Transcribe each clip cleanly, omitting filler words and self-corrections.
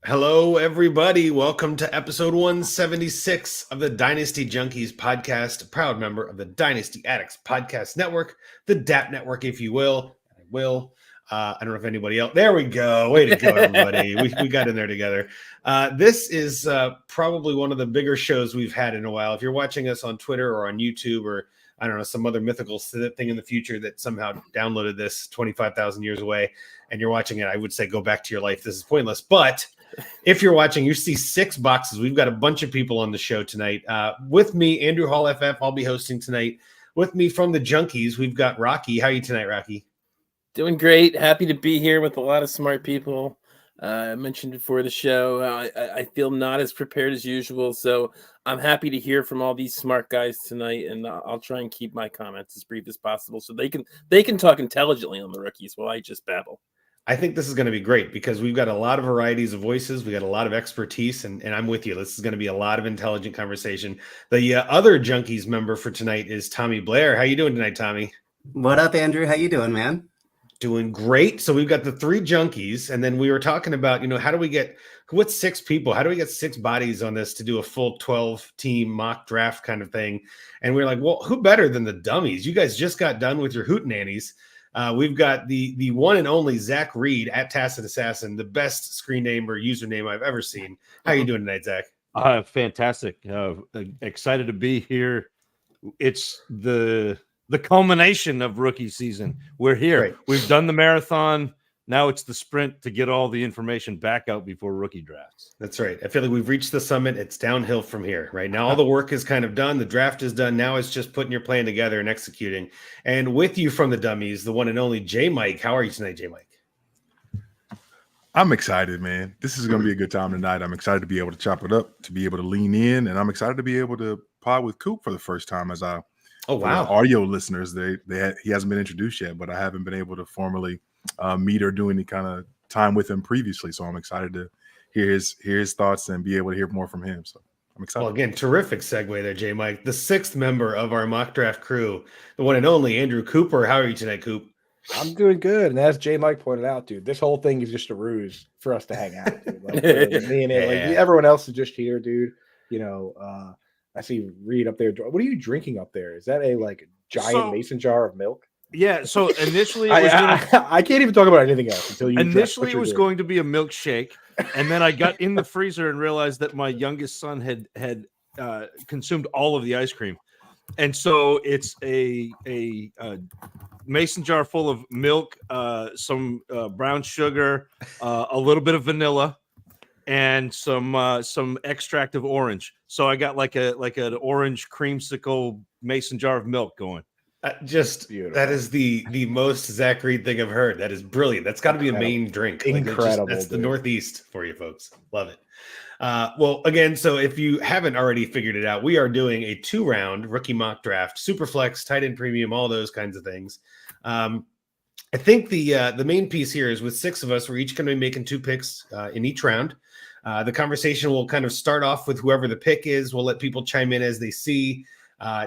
Hello, everybody. Welcome to episode 176 of the Dynasty Junkies podcast, a proud member of the Dynasty Addicts Podcast Network, the DAP Network, if you will. I don't know if anybody else. There we go. Way to go, everybody. we got in there together. This is probably one of the bigger shows we've had in a while. If you're watching us on Twitter or on YouTube or I don't know, some other mythical thing in the future that somehow downloaded this 25,000 years away and you're watching it, I would say go back to your life. This is pointless. But if you're watching, you see 6 boxes. We've got a bunch of people on the show tonight. With me, Andrew Hall FF. I'll be hosting tonight. With me from the Junkies, we've got Rocky. How are you tonight, Rocky? Doing great. Happy to be here with a lot of smart people. I mentioned before the show, I feel not as prepared as usual, so I'm happy to hear from all these smart guys tonight, and I'll try and keep my comments as brief as possible so they can talk intelligently on the rookies while I just babble. I think this is going to be great because we've got a lot of varieties of voices. We got a lot of expertise, and I'm with you. This is going to be a lot of intelligent conversation. The other Junkies member for tonight is Tommy Blair. How you doing tonight, Tommy? What up, Andrew? How you doing, man? Doing great. So we've got the 3 Junkies, and then we were talking about, how do we get what's 6 people? How do we get 6 bodies on this to do a full 12-team mock draft kind of thing? And we're like, well, who better than the dummies? You guys just got done with your hootenannies. We've got the one and only Zac Reed at Tacit Assassin, the best screen name or username I've ever seen. How are you doing tonight, Zac? Fantastic. Excited to be here. It's the culmination of rookie season. We're here. Right. We've done the marathon. Now it's the sprint to get all the information back out before rookie drafts. That's right. I feel like we've reached the summit. It's downhill from here. Right now, all the work is kind of done. The draft is done. Now it's just putting your plan together and executing. And with you from the dummies, the one and only JMic. How are you tonight, JMic? I'm excited, man. This is going to be a good time tonight. I'm excited to be able to chop it up, to be able to lean in, and I'm excited to be able to pod with Coop for the first time as I. Oh, wow. Audio listeners, he hasn't been introduced yet, but I haven't been able to formally meet or do any kind of time with him previously. So I'm excited to hear his thoughts and be able to hear more from him. So I'm excited. Well, again, terrific segue there, JMic. The 6th member of our mock draft crew, the one and only Andrew Cooper. How are you tonight, Coop? I'm doing good. And as JMic pointed out, dude, this whole thing is just a ruse for us to hang out. Dude. Like, me and everyone else is just here, dude. I see Reed up there. What are you drinking up there? Is that a giant mason jar of milk? Yeah. So initially, I can't even talk about anything else until you. Initially, it was going to be a milkshake, and then I got in the freezer and realized that my youngest son had consumed all of the ice cream, and so it's a mason jar full of milk, some brown sugar, a little bit of vanilla, and some extract of orange. So I got like an orange creamsicle mason jar of milk going. Just beautiful. That is the most Zac Reed thing I've heard. That is brilliant. That's got to be a main drink. Incredible. That's the Northeast for you folks. Love it. Well, again, so if you haven't already figured it out, we are doing a 2-round rookie mock draft, super flex, tight end premium, all those kinds of things. I think the main piece here is with 6 of us, we're each going to be making 2 picks in each round. The conversation will kind of start off with whoever the pick is. We'll let people chime in as they see.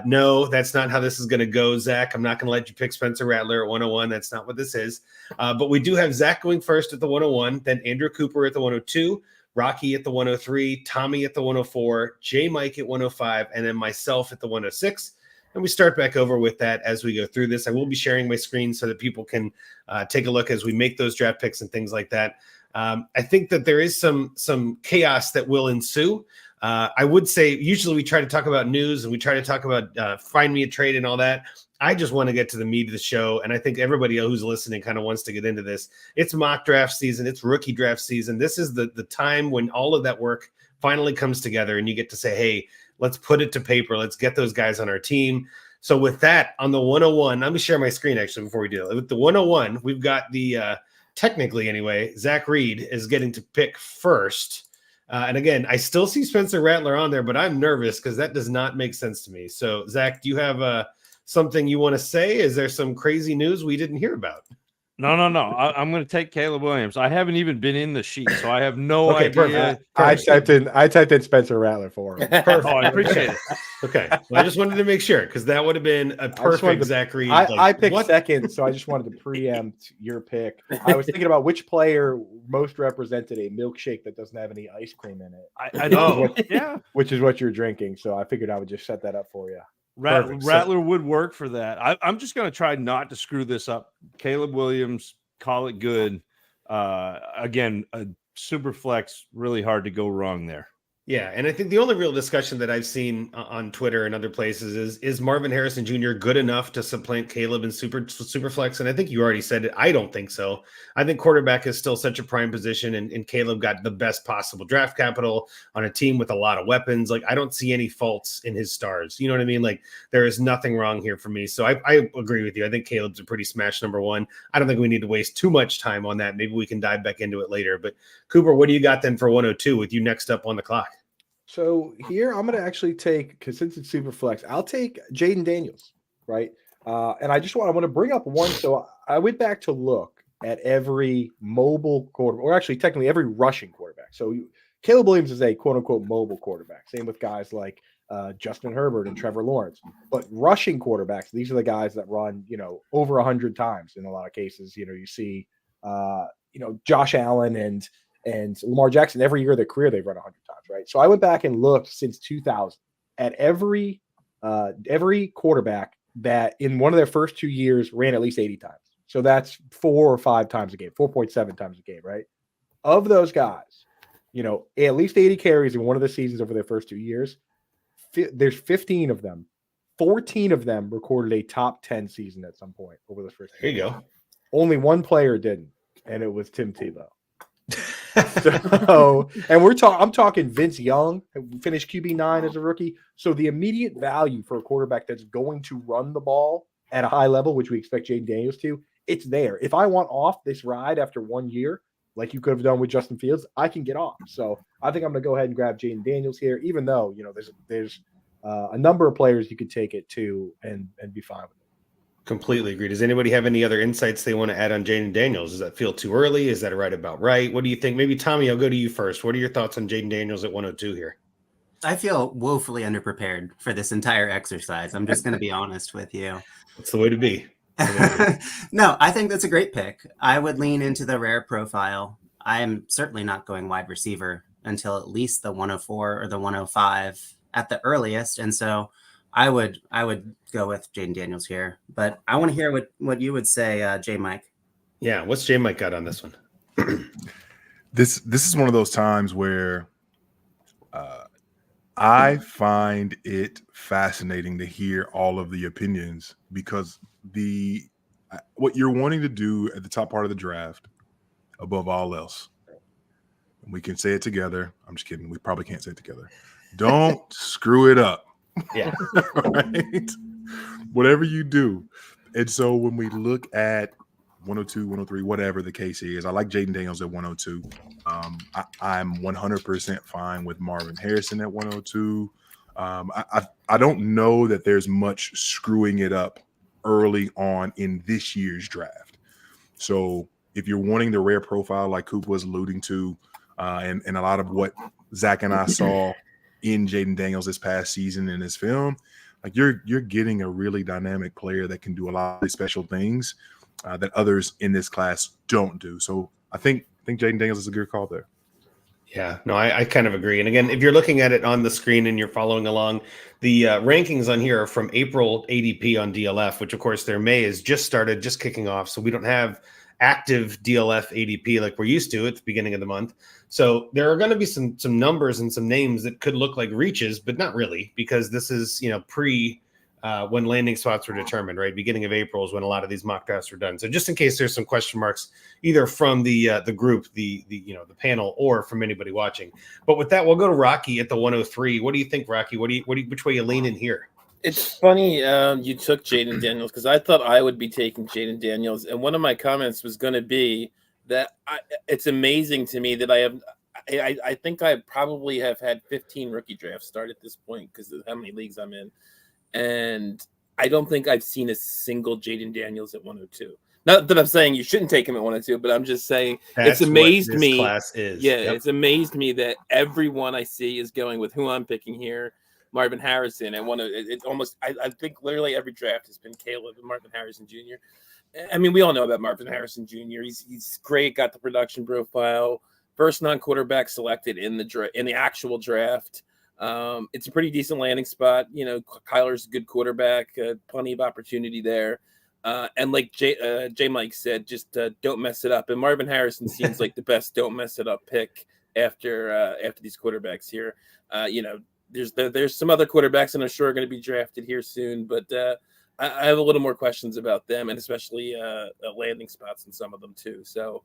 No, that's not how this is going to go, Zac. I'm not going to let you pick Spencer Rattler at 101. That's not what this is. But we do have Zac going first at the 101, then Andrew Cooper at the 102, Rocky at the 103, Tommy at the 104, JMic at 105, and then myself at the 106. And we start back over with that as we go through this. I will be sharing my screen so that people can take a look as we make those draft picks and things like that. I think that there is some chaos that will ensue. I would say usually we try to talk about news and we try to talk about find me a trade and all that. I just want to get to the meat of the show. And I think everybody who's listening kind of wants to get into this. It's mock draft season. It's rookie draft season. This is the time when all of that work finally comes together and you get to say, hey, let's put it to paper. Let's get those guys on our team. So with that, on the 101, let me share my screen actually before we do it. With the 101, we've got the technically anyway, Zac Reed is getting to pick first. And again, I still see Spencer Rattler on there, but I'm nervous because that does not make sense to me. So, Zac, do you have something you want to say? Is there some crazy news we didn't hear about? No. I'm going to take Caleb Williams. I haven't even been in the sheet, so I have no Okay, idea. perfect. I typed in Spencer Rattler for him. Perfect. Oh, I appreciate it. Okay. Well, I just wanted to make sure because that would have been a perfect Zac Reed. I picked what? second, so I just wanted to preempt your pick. I was thinking about which player most represented a milkshake that doesn't have any ice cream in it, I know. Yeah, which is what you're drinking. So I figured I would just set that up for you. Rattler would work for that. I'm just going to try not to screw this up. Caleb Williams, call it good. Again, a super flex, really hard to go wrong there. Yeah, and I think the only real discussion that I've seen on Twitter and other places is Marvin Harrison Jr. good enough to supplant Caleb in Superflex? And I think you already said it. I don't think so. I think quarterback is still such a prime position, and Caleb got the best possible draft capital on a team with a lot of weapons. Like, I don't see any faults in his stars. You know what I mean? Like, there is nothing wrong here for me. So I agree with you. I think Caleb's a pretty smash number one. I don't think we need to waste too much time on that. Maybe we can dive back into it later. But Cooper, what do you got then for 102 with you next up on the clock? So here I'm going to actually take, because since it's super flex, I'll take Jaden Daniels, right? And I want to bring up one. So I went back to look at every mobile quarterback, or actually technically every rushing quarterback. So Caleb Williams is a quote unquote mobile quarterback. Same with guys like Justin Herbert and Trevor Lawrence. But rushing quarterbacks, these are the guys that run, over 100 times in a lot of cases. You see, Josh Allen and Lamar Jackson, every year of their career, they've run 100 times, right? So I went back and looked since 2000 at every quarterback that in one of their first 2 years ran at least 80 times. So that's 4 or 5 times a game, 4.7 times a game, right? Of those guys, at least 80 carries in one of the seasons over their first 2 years, there's 15 of them. 14 of them recorded a top 10 season at some point over the first 2 There you years. go. Only one player didn't, and it was Tim Tebow. So, and I'm talking Vince Young, who finished QB9 as a rookie. So the immediate value for a quarterback that's going to run the ball at a high level, which we expect Jaden Daniels to, it's there. If I want off this ride after 1 year, like you could have done with Justin Fields, I can get off. So I think I'm going to go ahead and grab Jaden Daniels here, even though, there's a number of players you could take it to and be fine with it. Completely agree. Does anybody have any other insights they want to add on Jaden Daniels? Does that feel too early? Is that right about right? What do you think? Maybe Tommy, I'll go to you first. What are your thoughts on Jaden Daniels at 102 here? I feel woefully underprepared for this entire exercise. I'm just going to be honest with you. That's the way to be. No, I think that's a great pick. I would lean into the rare profile. I am certainly not going wide receiver until at least the 104 or the 105 at the earliest. And so I would go with Jaden Daniels here, but I want to hear what you would say, JMic. Yeah, what's JMic got on this one? This is one of those times where I find it fascinating to hear all of the opinions, because what you're wanting to do at the top part of the draft, above all else, and we can say it together. I'm just kidding. We probably can't say it together. Don't screw it up. Yeah. Right? Whatever you do. And so when we look at 102, 103, whatever the case is, I like Jaden Daniels at 102. I'm 100% fine with Marvin Harrison at 102. I don't know that there's much screwing it up early on in this year's draft. So if you're wanting the rare profile like Coop was alluding to, and a lot of what Zach and I saw in Jaden Daniels this past season in his film, like you're getting a really dynamic player that can do a lot of special things that others in this class don't do. So I think Jaden Daniels is a good call there. Yeah, no, I kind of agree. And again, if you're looking at it on the screen and you're following along, the rankings on here are from April ADP on DLF, which of course their May is just kicking off. So we don't have active DLF ADP like we're used to at the beginning of the month. So there are going to be some numbers and some names that could look like reaches, but not really, because this is, pre when landing spots were determined, right? Beginning of April is when a lot of these mock drafts were done. So just in case there's some question marks, either from the group, the panel, or from anybody watching. But with that, we'll go to Rocky at the 103. What do you think, Rocky? Which way you lean in here? It's funny you took Jaden Daniels, because I thought I would be taking Jaden Daniels, and one of my comments was going to be that it's amazing to me that I think I probably have had 15 rookie drafts start at this point because of how many leagues I'm in, and I don't think I've seen a single Jaden Daniels at 102. Not that I'm saying you shouldn't take him at 102, but I'm just saying That's it's amazed what this me. class is. Yeah, Yep. it's amazed me that everyone I see is going with who I'm picking here, Marvin Harrison. And it's almost, I think literally every draft has been Caleb and Marvin Harrison Jr. I mean, we all know about Marvin Harrison Jr. He's great, got the production profile, first non-quarterback selected in the actual draft. It's a pretty decent landing spot. You know, Kyler's a good quarterback, plenty of opportunity there. And like JMic said, just don't mess it up. And Marvin Harrison seems like the best don't mess it up pick after these quarterbacks here. You know, there's some other quarterbacks that I'm sure are going to be drafted here soon, but I have a little more questions about them, and especially landing spots in some of them too. So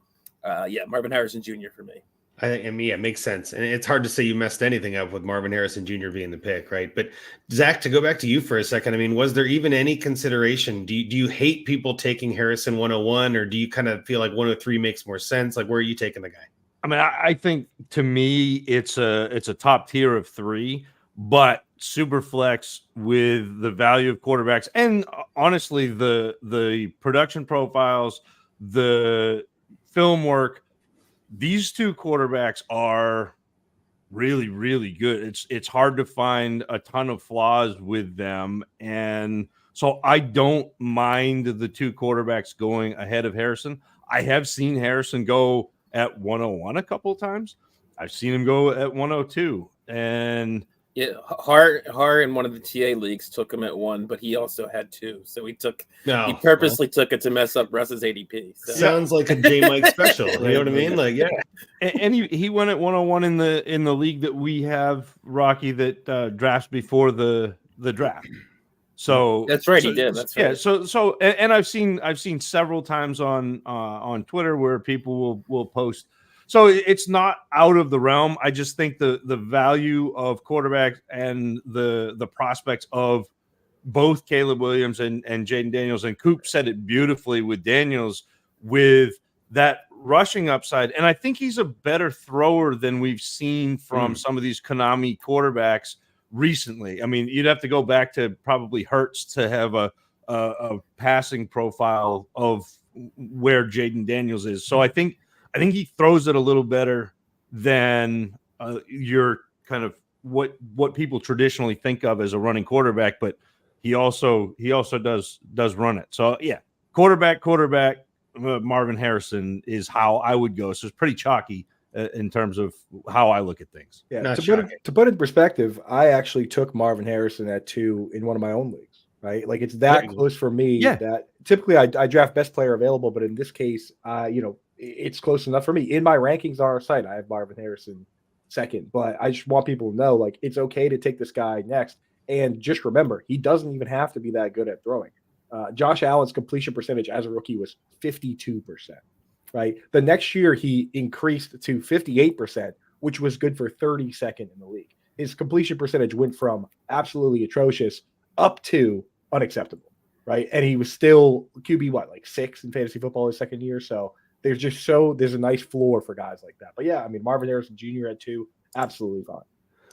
yeah, Marvin Harrison Jr. for me. I mean, yeah, it makes sense. And it's hard to say you messed anything up with Marvin Harrison Jr. being the pick, right? But Zach, to go back to you for a second, I mean, was there even any consideration? Do you hate people taking Harrison 101, or do you kind of feel like 103 makes more sense? Like, where are you taking the guy? I mean, I think to me, it's a top tier of 3, but super flex with the value of quarterbacks and honestly, the production profiles, the film work. These 2 quarterbacks are really, really good. It's hard to find a ton of flaws with them. And so I don't mind the 2 quarterbacks going ahead of Harrison. I have seen Harrison go at 101 a couple of times. I've seen him go at 102. And yeah, Har in one of the TA leagues took him at 1, but he also had 2. So he purposely took it to mess up Russ's ADP. So. Sounds like a JMic special. You know what I mean? Like, yeah. And he went at 101 in the league that we have, Rocky, that drafts before the draft. So that's right, he did. That's right. Yeah. So and I've seen several times on Twitter where people will post. So it's not out of the realm. I just think the value of quarterback and the prospects of both Caleb Williams and Jaden Daniels, and Coop said it beautifully with Daniels, with that rushing upside. And I think he's a better thrower than we've seen from some of these Konami quarterbacks recently. I mean, you'd have to go back to probably Hurts to have a passing profile of where Jaden Daniels is. So I think he throws it a little better than your kind of what people traditionally think of as a running quarterback, but he also does run it. So yeah, quarterback. Marvin Harrison is how I would go. So it's pretty chalky in terms of how I look at things. Yeah, to put it in perspective, I actually took Marvin Harrison at 2 in one of my own leagues. Right, like it's that close for me. Yeah. That typically I draft best player available, but in this case, it's close enough for me. In my rankings on our site, I have Marvin Harrison second, but I just want people to know, like, it's okay to take this guy next. And just remember, he doesn't even have to be that good at throwing. Josh Allen's completion percentage as a rookie was 52%, right? The next year, he increased to 58%, which was good for 32nd in the league. His completion percentage went from absolutely atrocious up to unacceptable, right? And he was still QB, like 6 in fantasy football his second year. So there's a nice floor for guys like that. But yeah, I mean, Marvin Harrison Jr. at 2, absolutely fine.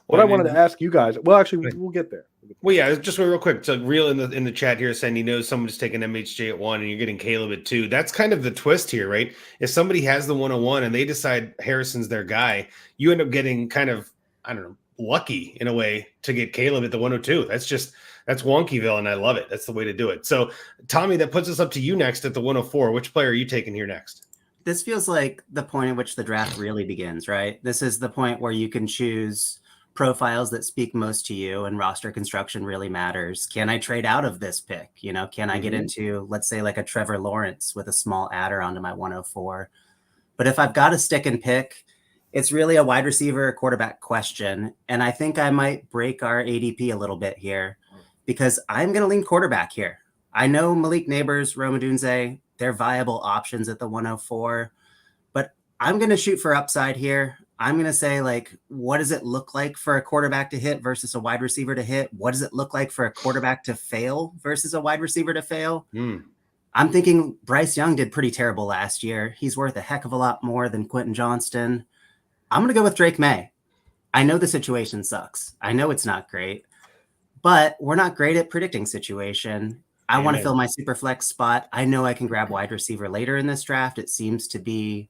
What I wanted to ask you guys, well, actually, we'll get there. Well, yeah, just real quick. So, Real in the chat here saying he knows someone's taking MHJ at 1 and you're getting Caleb at 2. That's kind of the twist here, right? If somebody has the 101 and they decide Harrison's their guy, you end up getting kind of, I don't know, lucky in a way to get Caleb at the 102. That's Wonkyville, and I love it. That's the way to do it. So, Tommy, that puts us up to you next at the 104. Which player are you taking here next? This feels like the point at which the draft really begins, right? This is the point where you can choose profiles that speak most to you, and roster construction really matters. Can I trade out of this pick? Can I get into, let's say, like a Trevor Lawrence with a small adder onto my 104? But if I've got a stick and pick, it's really a wide receiver quarterback question. And I think I might break our ADP a little bit here because I'm going to lean quarterback here. I know Malik Neighbors, Rome Odunze, they're viable options at the 104, but I'm going to shoot for upside here. I'm going to say, like, what does it look like for a quarterback to hit versus a wide receiver to hit? What does it look like for a quarterback to fail versus a wide receiver to fail? I'm thinking Bryce Young did pretty terrible last year. He's worth a heck of a lot more than Quentin Johnston. I'm going to go with Drake May. I know the situation sucks. I know it's not great, but we're not great at predicting situation. I want to Amen. fill my super flex spot. I know I can grab wide receiver later in this draft. It seems to be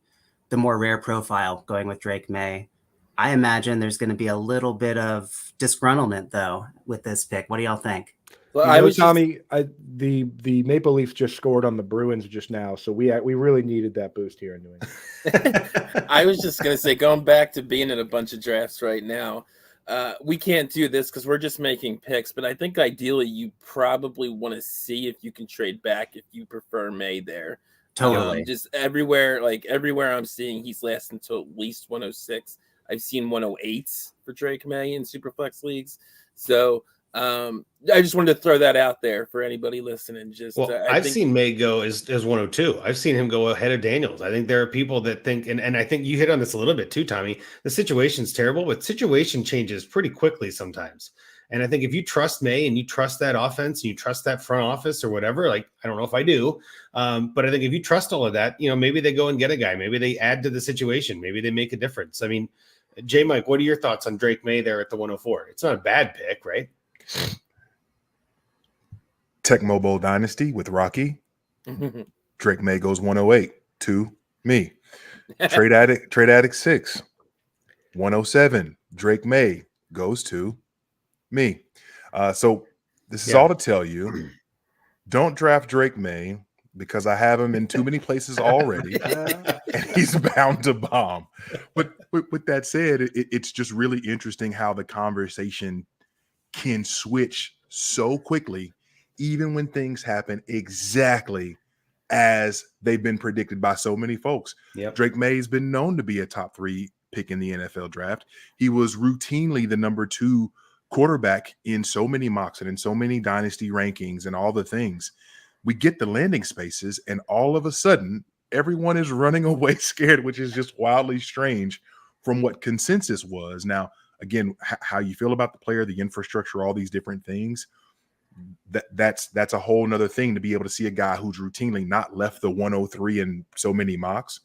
the more rare profile going with Drake May. I imagine there's going to be a little bit of disgruntlement though with this pick. What do y'all think? Well, You I know, was Tommy, the Maple Leafs just scored on the Bruins just now, so we really needed that boost here in New England. I was just gonna say, going back to being in a bunch of drafts right now, we can't do this because we're just making picks. But I think ideally, you probably want to see if you can trade back if you prefer May there. Totally. Just everywhere I'm seeing, he's lasting until at least 106. I've seen 108s for Drake May in Superflex leagues. So I just wanted to throw that out there for anybody listening. Just I've seen May go as 102. I've seen him go ahead of Daniels. I think there are people that think, and I think you hit on this a little bit too, Tommy. The situation's terrible, but situation changes pretty quickly sometimes. And I think if you trust May and you trust that offense and you trust that front office or whatever, like I don't know if I do, but I think if you trust all of that, maybe they go and get a guy, maybe they add to the situation, maybe they make a difference. I mean, JMic, what are your thoughts on Drake May there at the 104? It's not a bad pick, right? Tech Mobile Dynasty with Rocky. Drake May goes 108 to me. Trade Addict 6. 107. Drake May goes to me. So this is all to tell you, don't draft Drake May because I have him in too many places already and he's bound to bomb. But with that said, it's just really interesting how the conversation can switch so quickly, even when things happen exactly as they've been predicted by so many folks. Yep. Drake May has been known to be a top 3 pick in the NFL draft. He was routinely the number 2 quarterback in so many mocks and in so many dynasty rankings and all the things. We get the landing spaces and all of a sudden everyone is running away scared, which is just wildly strange from what consensus was. Now, again, how you feel about the player, the infrastructure, all these different things, that's a whole nother thing to be able to see a guy who's routinely not left the 103 in so many mocks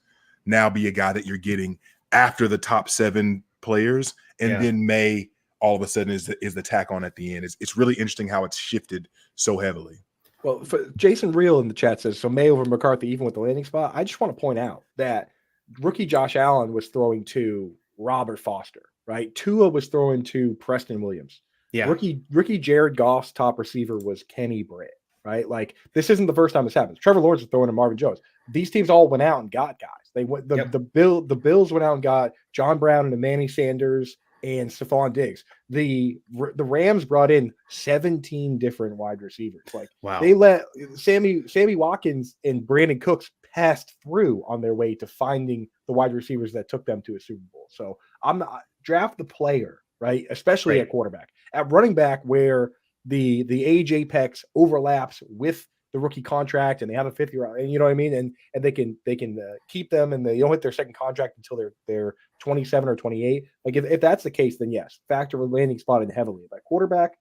now be a guy that you're getting after the top 7 players. And then May all of a sudden is the tack on at the end. It's really interesting how it's shifted so heavily. Well, Jason Reel in the chat says, so May over McCarthy, even with the landing spot. I just want to point out that rookie Josh Allen was throwing to Robert Foster, right? Tua was throwing to Preston Williams. Yeah. Rookie Jared Goff's top receiver was Kenny Britt, right? Like, this isn't the first time this happens. Trevor Lawrence was throwing to Marvin Jones. These teams all went out and got guys. They went the Bills went out and got John Brown and Emmanuel Sanders and Stephon Diggs. The Rams brought in 17 different wide receivers. Like, wow. They let Sammy Watkins and Brandon Cooks passed through on their way to finding the wide receivers that took them to a Super Bowl. So I'm not draft the player, right? Especially at quarterback. At running back, where the age apex overlaps with the rookie contract and they have a 5th year, and you know what I mean, and they can keep them and they don't hit their second contract until they're 27 or 28. Like if that's the case, then yes, factor a landing spot in heavily. But quarterback,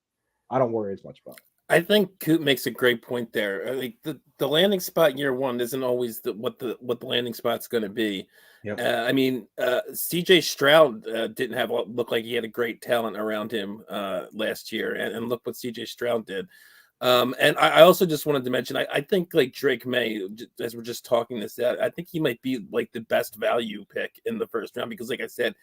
I don't worry as much about it. I think Coop makes a great point there. Like the landing spot in year 1 isn't always what the landing spot's going to be. Yep. I mean, CJ Stroud didn't look like he had a great talent around him last year, and look what CJ Stroud did. And I also just wanted to mention, I think like Drake May, as we're just talking this out, I think he might be like the best value pick in the first round because, like I said,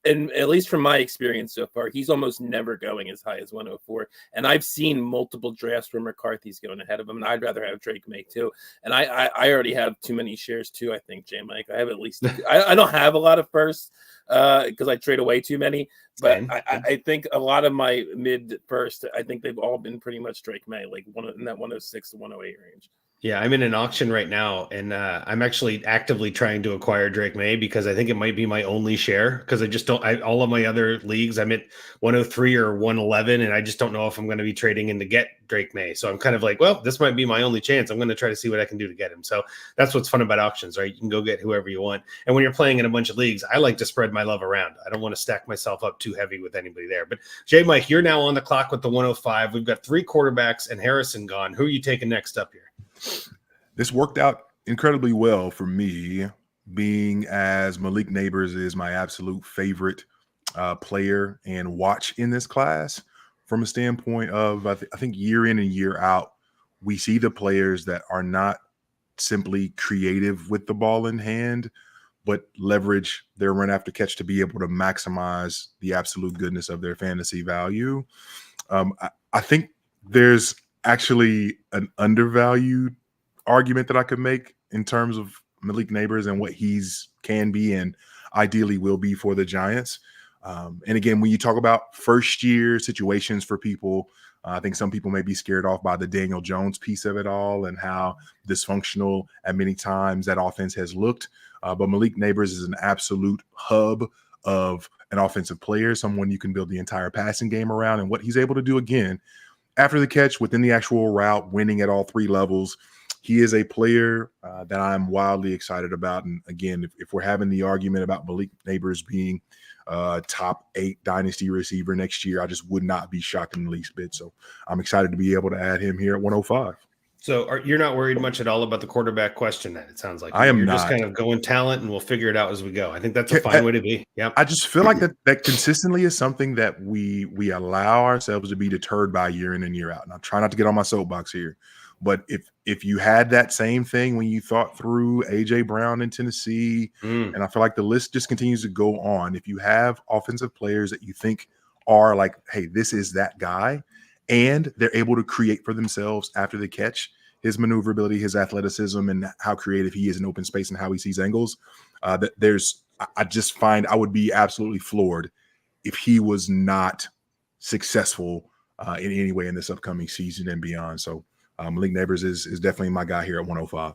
and at least from my experience so far, he's almost never going as high as 104. And I've seen multiple drafts where McCarthy's going ahead of him, and I'd rather have Drake May too. And I already have too many shares too. I think JMic, I have at least I don't have a lot of firsts because I trade away too many. But I think a lot of my mid first, I think they've all been pretty much Drake May, like in that 106 to 108 range. Yeah, I'm in an auction right now, and I'm actually actively trying to acquire Drake May because I think it might be my only share because I just don't. All of my other leagues, I'm at 103 or 111, and I just don't know if I'm going to be trading in to get Drake May. So I'm kind of like, well, this might be my only chance. I'm going to try to see what I can do to get him. So that's what's fun about auctions, right? You can go get whoever you want. And when you're playing in a bunch of leagues, I like to spread my love around. I don't want to stack myself up too heavy with anybody there. But JMic, you're now on the clock with the 105. We've got 3 quarterbacks and Harrison gone. Who are you taking next up here? This worked out incredibly well for me, being as Malik Neighbors is my absolute favorite player and watch in this class from a standpoint of, I think year in and year out, we see the players that are not simply creative with the ball in hand, but leverage their run after catch to be able to maximize the absolute goodness of their fantasy value. I think there's actually an undervalued argument that I could make in terms of Malik Neighbors and what he's can be and ideally will be for the Giants. And again, when you talk about first year situations for people, I think some people may be scared off by the Daniel Jones piece of it all and how dysfunctional at many times that offense has looked. But Malik Neighbors is an absolute hub of an offensive player, someone you can build the entire passing game around. And what he's able to do again, after the catch, within the actual route, winning at all three levels, he is a player that I'm wildly excited about. And again, if we're having the argument about Malik Neighbors being top 8 dynasty receiver next year, I just would not be shocked in the least bit. So I'm excited to be able to add him here at 105. So you're not worried much at all about the quarterback question then, it sounds like. I am You're not. just kind of going talent and we'll figure it out as we go. I think that's a fine way to be. Yeah. I just feel like that consistently is something that we allow ourselves to be deterred by year in and year out. And I'm trying not to get on my soapbox here, but if you had that same thing when you thought through AJ Brown in Tennessee, and I feel like the list just continues to go on. If you have offensive players that you think are like, hey, this is that guy, and they're able to create for themselves after the catch, his maneuverability, his athleticism, and how creative he is in open space and how he sees angles. I just find I would be absolutely floored if he was not successful in any way in this upcoming season and beyond. So Malik Neighbors is definitely my guy here at 105.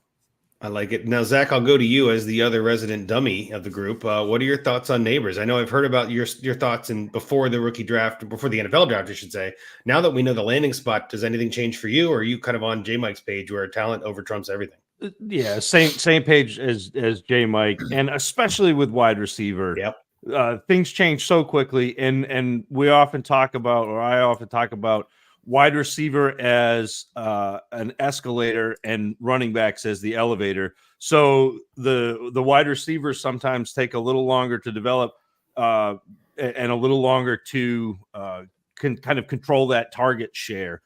I like it. Now, Zach, I'll go to you as the other resident dummy of the group. What are your thoughts on Neighbors? I know I've heard about your thoughts before the rookie draft, before the NFL draft, I should say. Now that we know the landing spot, does anything change for you, or are you kind of on JMic's page where talent over trumps everything? Yeah, same page as JMic, and especially with wide receiver. Yep. Things change so quickly, and we often talk about, or I often talk about, wide receiver as an escalator and running backs as the elevator. So the wide receivers sometimes take a little longer to develop and a little longer to kind of control that target share.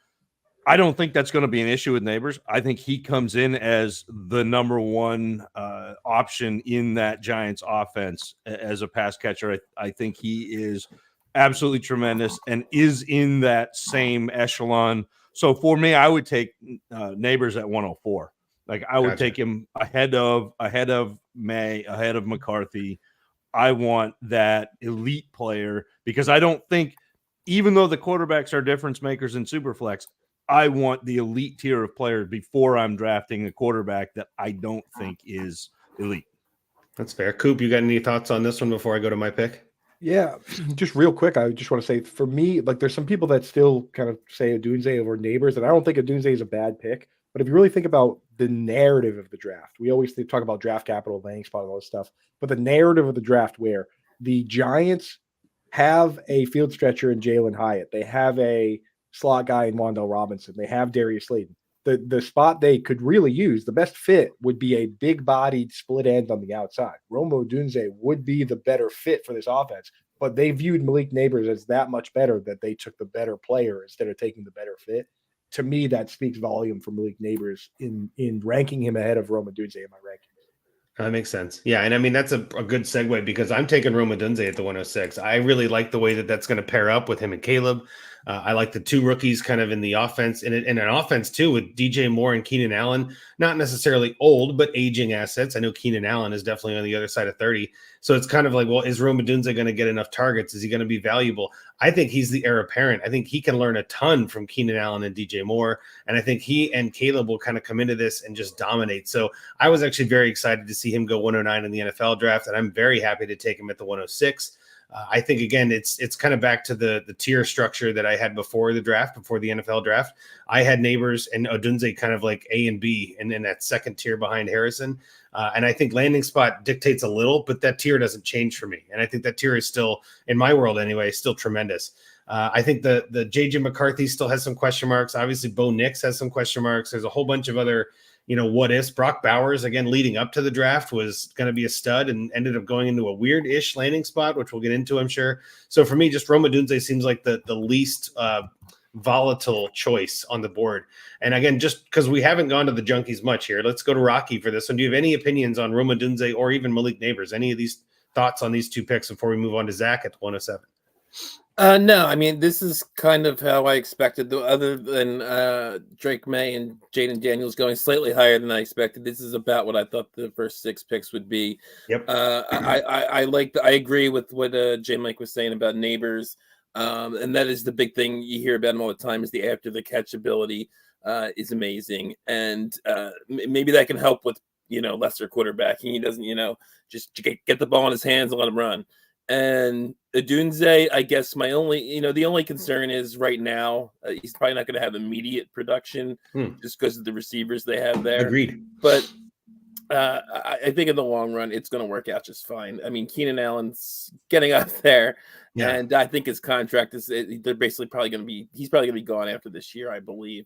I don't think that's going to be an issue with Neighbors. I think he comes in as the number one option in that Giants offense as a pass catcher. I think he is absolutely tremendous and is in that same echelon. So for me, I would take Neighbors at 104. Like I would take him ahead of May, ahead of McCarthy. I want that elite player because I don't think, even though the quarterbacks are difference makers in Superflex, I want the elite tier of players before I'm drafting a quarterback that I don't think is elite. That's fair. Coop, you got any thoughts on this one before I go to my pick? Yeah, just real quick, I just want to say, for me, like there's some people that still kind of say Odunze over Neighbors, and I don't think Odunze is a bad pick. But if you really think about the narrative of the draft, we always talk about draft capital, landing spot, all this stuff. But the narrative of the draft, where the Giants have a field stretcher in Jalen Hyatt, they have a slot guy in Wan'Dale Robinson, they have Darius Slayton. The spot they could really use, the best fit would be a big-bodied split end on the outside. Rome Odunze would be the better fit for this offense, but they viewed Malik Neighbors as that much better that they took the better player instead of taking the better fit. To me, that speaks volume for Malik Neighbors in ranking him ahead of Rome Odunze in my rankings. That makes sense. Yeah, and I mean, that's a good segue because I'm taking Rome Odunze at the 106. I really like the way that's going to pair up with him and Caleb. I like the two rookies kind of in the offense, and an offense too with DJ Moore and Keenan Allen, not necessarily old, but aging assets. I know Keenan Allen is definitely on the other side of 30. So it's kind of like, well, is Rome Odunze going to get enough targets? Is he going to be valuable? I think he's the heir apparent. I think he can learn a ton from Keenan Allen and DJ Moore. And I think he and Caleb will kind of come into this and just dominate. So I was actually very excited to see him go 109 in the NFL draft. And I'm very happy to take him at the 106. I think, again, it's kind of back to the tier structure that I had before the draft, before the NFL draft. I had Neighbors and Odunze kind of like A and B, and then that second tier behind Harrison. And I think landing spot dictates a little, but that tier doesn't change for me. And I think that tier is still, in my world anyway, still tremendous. I think the JJ McCarthy still has some question marks. Obviously, Bo Nix has some question marks. There's a whole bunch of other what ifs. Brock Bowers, again, leading up to the draft was going to be a stud and ended up going into a weird-ish landing spot, which we'll get into, I'm sure. So for me, just Rome Odunze seems like the least volatile choice on the board. And again, just because we haven't gone to the Junkies much here, let's go to Rocky for this one. Do you have any opinions on Roma Dunze or even Malik Neighbors? Any of these thoughts on these two picks before we move on to Zach at 107? No, I mean, this is kind of how I expected, other than Drake May and Jaden Daniels going slightly higher than I expected. This is about what I thought the first 6 picks would be. Yep. I agree with what JMic was saying about Neighbors. And that is the big thing you hear about him all the time, is the after the catch ability is amazing. And maybe that can help with, lesser quarterbacking. He doesn't, just get the ball in his hands and let him run. And Odunze, I guess the only concern is right now, he's probably not going to have immediate production just because of the receivers they have there. Agreed. But I think in the long run, it's going to work out just fine. I mean, Keenan Allen's getting up there, and I think his contract they're basically he's probably going to be gone after this year, I believe,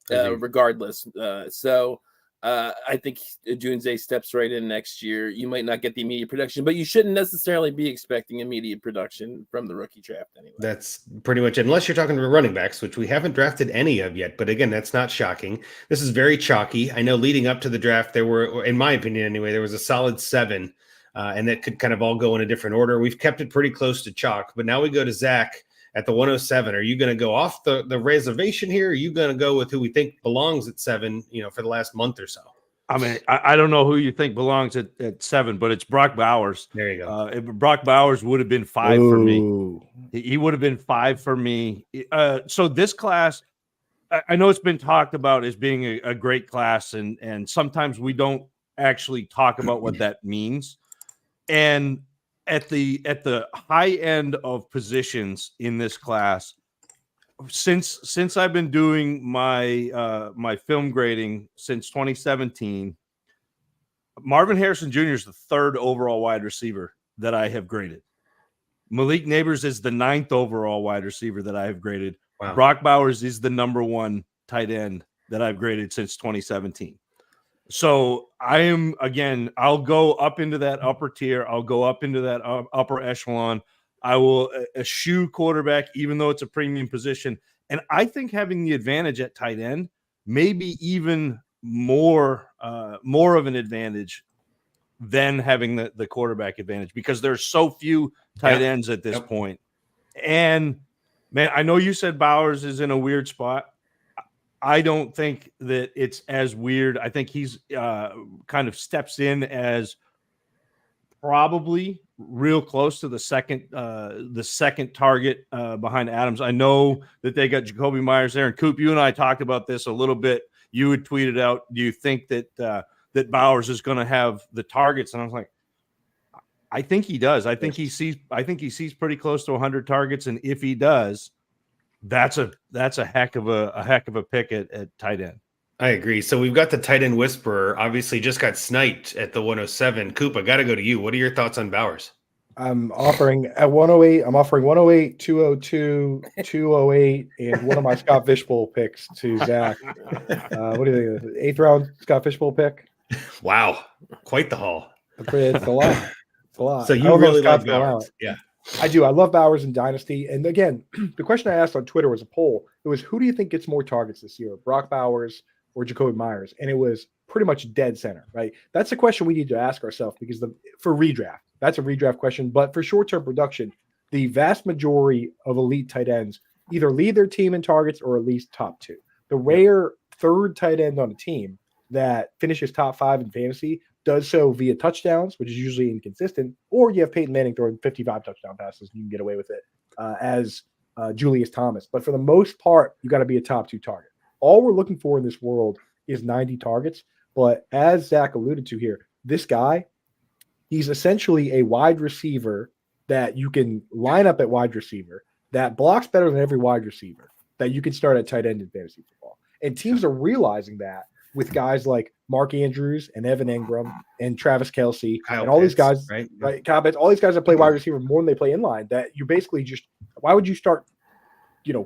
regardless. So I think Odunze steps right in next year. You might not get the immediate production, but you shouldn't necessarily be expecting immediate production from the rookie draft anyway. That's pretty much it, unless you're talking to running backs, which we haven't drafted any of yet. But again, that's not shocking. This is very chalky. I know leading up to the draft, there were, in my opinion anyway, there was a solid 7, and that could kind of all go in a different order. We've kept it pretty close to chalk, but now we go to Zach at the 107. Are you going to go off the reservation here? Or are you going to go with who we think belongs at 7, for the last month or so? I mean, I don't know who you think belongs at 7, but it's Brock Bowers. There you go. Brock Bowers would have been 5 for me. He would have been 5 for me. So this class, I know it's been talked about as being a great class, and sometimes we don't actually talk about what that means. And at the high end of positions in this class, since I've been doing my my film grading since 2017, Marvin Harrison Jr. is the 3rd overall wide receiver that I have graded. Malik Neighbors is the 9th overall wide receiver that I have graded. Wow. Brock Bowers is the number 1 tight end that I've graded since 2017. So I'll go up into that upper tier. I'll go up into that upper echelon. I will eschew quarterback, even though it's a premium position. And I think having the advantage at tight end may be even more of an advantage than having the quarterback advantage, because there's so few tight ends at this point. And man, I know you said Bowers is in a weird spot. I don't think that it's as weird. I think he's kind of steps in as probably real close to the second target behind Adams. I know that they got Jacoby Myers there, and Coop, you and I talked about this a little bit. You had tweeted out, do you think that that Bowers is going to have the targets? And I was like, I think he does. I think he sees pretty close to 100 targets, and if he does, that's a heck of a pick at tight end. I agree. So we've got the tight end whisperer, obviously just got sniped at the 107. Coop, I got to go to you. What are your thoughts on Bowers? I'm offering at 108. I'm offering 108, 202, 208, and one of my Scott Fishbowl picks to Zach. What do you think? 8th round Scott Fishbowl pick. Wow, quite the haul. It's a lot. It's a lot. So you really like Bowers? Yeah, I do. I love Bowers in Dynasty. And again, the question I asked on Twitter was a poll. It was, who do you think gets more targets this year, Brock Bowers or Jacoby Myers? And it was pretty much dead center, right? That's the question we need to ask ourselves, because for redraft, that's a redraft question. But for short-term production, the vast majority of elite tight ends either lead their team in targets or at least top 2. The rare 3rd tight end on a team that finishes top 5 in fantasy does so via touchdowns, which is usually inconsistent, or you have Peyton Manning throwing 55 touchdown passes and you can get away with it as Julius Thomas. But for the most part, you got to be a top 2 target. All we're looking for in this world is 90 targets. But as Zach alluded to here, this guy, he's essentially a wide receiver that you can line up at wide receiver, that blocks better than every wide receiver, that you can start at tight end in fantasy football. And teams are realizing that with guys like Mark Andrews and Evan Engram and Travis Kelce and all these guys, right? Kyle Pitts, all these guys that play wide receiver more than they play inline, that you basically just, why would you start,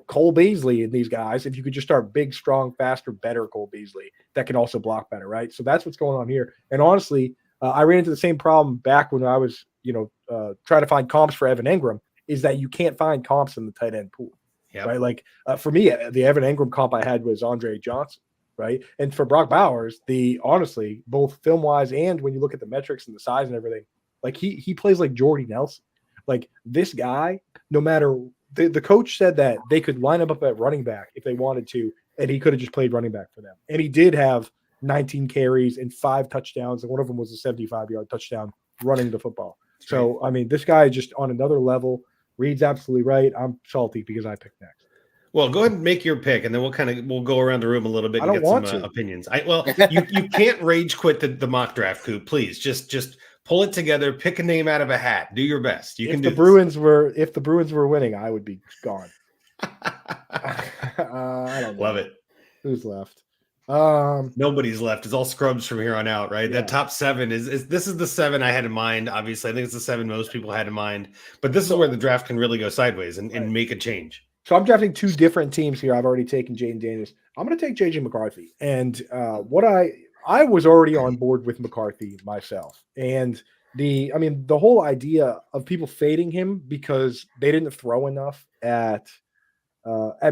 Cole Beasley and these guys if you could just start big, strong, faster, better Cole Beasley that can also block better, right? So that's what's going on here. And honestly, I ran into the same problem back when I was, trying to find comps for Evan Engram, is that you can't find comps in the tight end pool. Yep. right? Like for me, the Evan Engram comp I had was Andre Johnson, right? And for Brock Bowers, honestly, both film wise and when you look at the metrics and the size and everything, like he plays like Jordy Nelson. Like this guy, no matter the coach said that they could line him up at running back if they wanted to, and he could have just played running back for them. And he did have 19 carries and 5 touchdowns, and one of them was a 75-yard touchdown running the football. So, I mean, this guy is just on another level. Reed's absolutely right. I'm salty because I picked next. Well, go ahead and make your pick, and then we'll go around the room a little bit and get some opinions. You can't rage quit the mock draft, Coop. Please, just pull it together. Pick a name out of a hat. Do your best. You can do. If the Bruins were winning, I would be gone. I don't know. Love it. Who's left? Nobody's left. It's all scrubs from here on out, right? Yeah. That top 7 is the 7 I had in mind. Obviously, I think it's the 7 most people had in mind. But this is where the draft can really go sideways and make a change. So I'm drafting 2 different teams here. I've already taken Jaden Daniels. I'm going to take JJ McCarthy. And I was already on board with McCarthy myself. And the whole idea of people fading him because they didn't throw enough at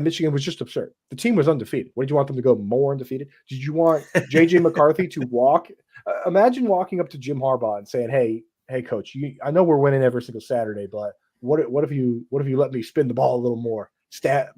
Michigan was just absurd. The team was undefeated. What did you want them to go more undefeated? Did you want JJ McCarthy to walk? Imagine walking up to Jim Harbaugh and saying, "Hey, coach, I know we're winning every single Saturday, but what if you let me spin the ball a little more? Get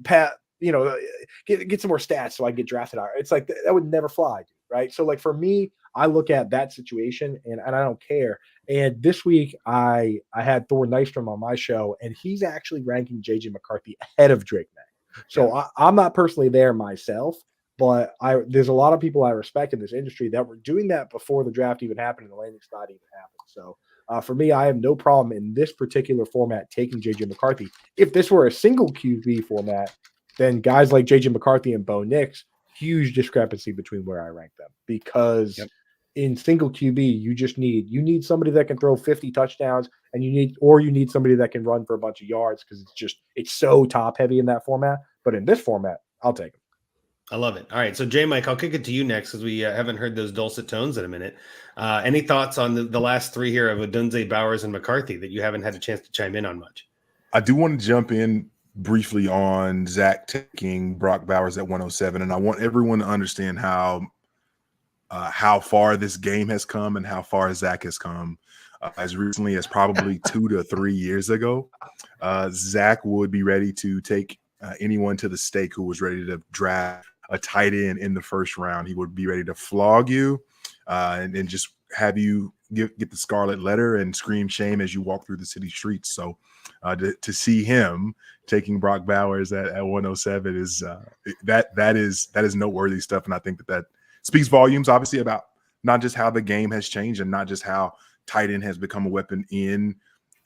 some more stats so I get drafted out." It's like that would never fly, right? So like for me, I look at that situation and I don't care. And this week I had Thor Nystrom on my show, and he's actually ranking JJ McCarthy ahead of Drake May. So I'm not personally there myself, but there's a lot of people I respect in this industry that were doing that before the draft even happened and the landing spot even happened. So for me, I have no problem in this particular format taking JJ McCarthy. If this were a single QB format, then guys like JJ McCarthy and Bo Nix, huge discrepancy between where I rank them because in single QB, you need somebody that can throw 50 touchdowns, and you need somebody that can run for a bunch of yards because it's so top heavy in that format. But in this format, I'll take them. I love it. All right, so JMic, I'll kick it to you next because we haven't heard those dulcet tones in a minute. Any thoughts on the last 3 here of Odunze, Bowers, and McCarthy that you haven't had a chance to chime in on much? I do want to jump in briefly on Zach taking Brock Bowers at 107, and I want everyone to understand how far this game has come and how far Zach has come. As recently as probably 2 to 3 years ago, Zach would be ready to take anyone to the stake who was ready to draft a tight end in the first round. He would be ready to flog you and just have you get the scarlet letter and scream shame as you walk through the city streets. So to see him taking Brock Bowers at 107 is that is noteworthy stuff. And I think that speaks volumes, obviously, about not just how the game has changed and not just how tight end has become a weapon in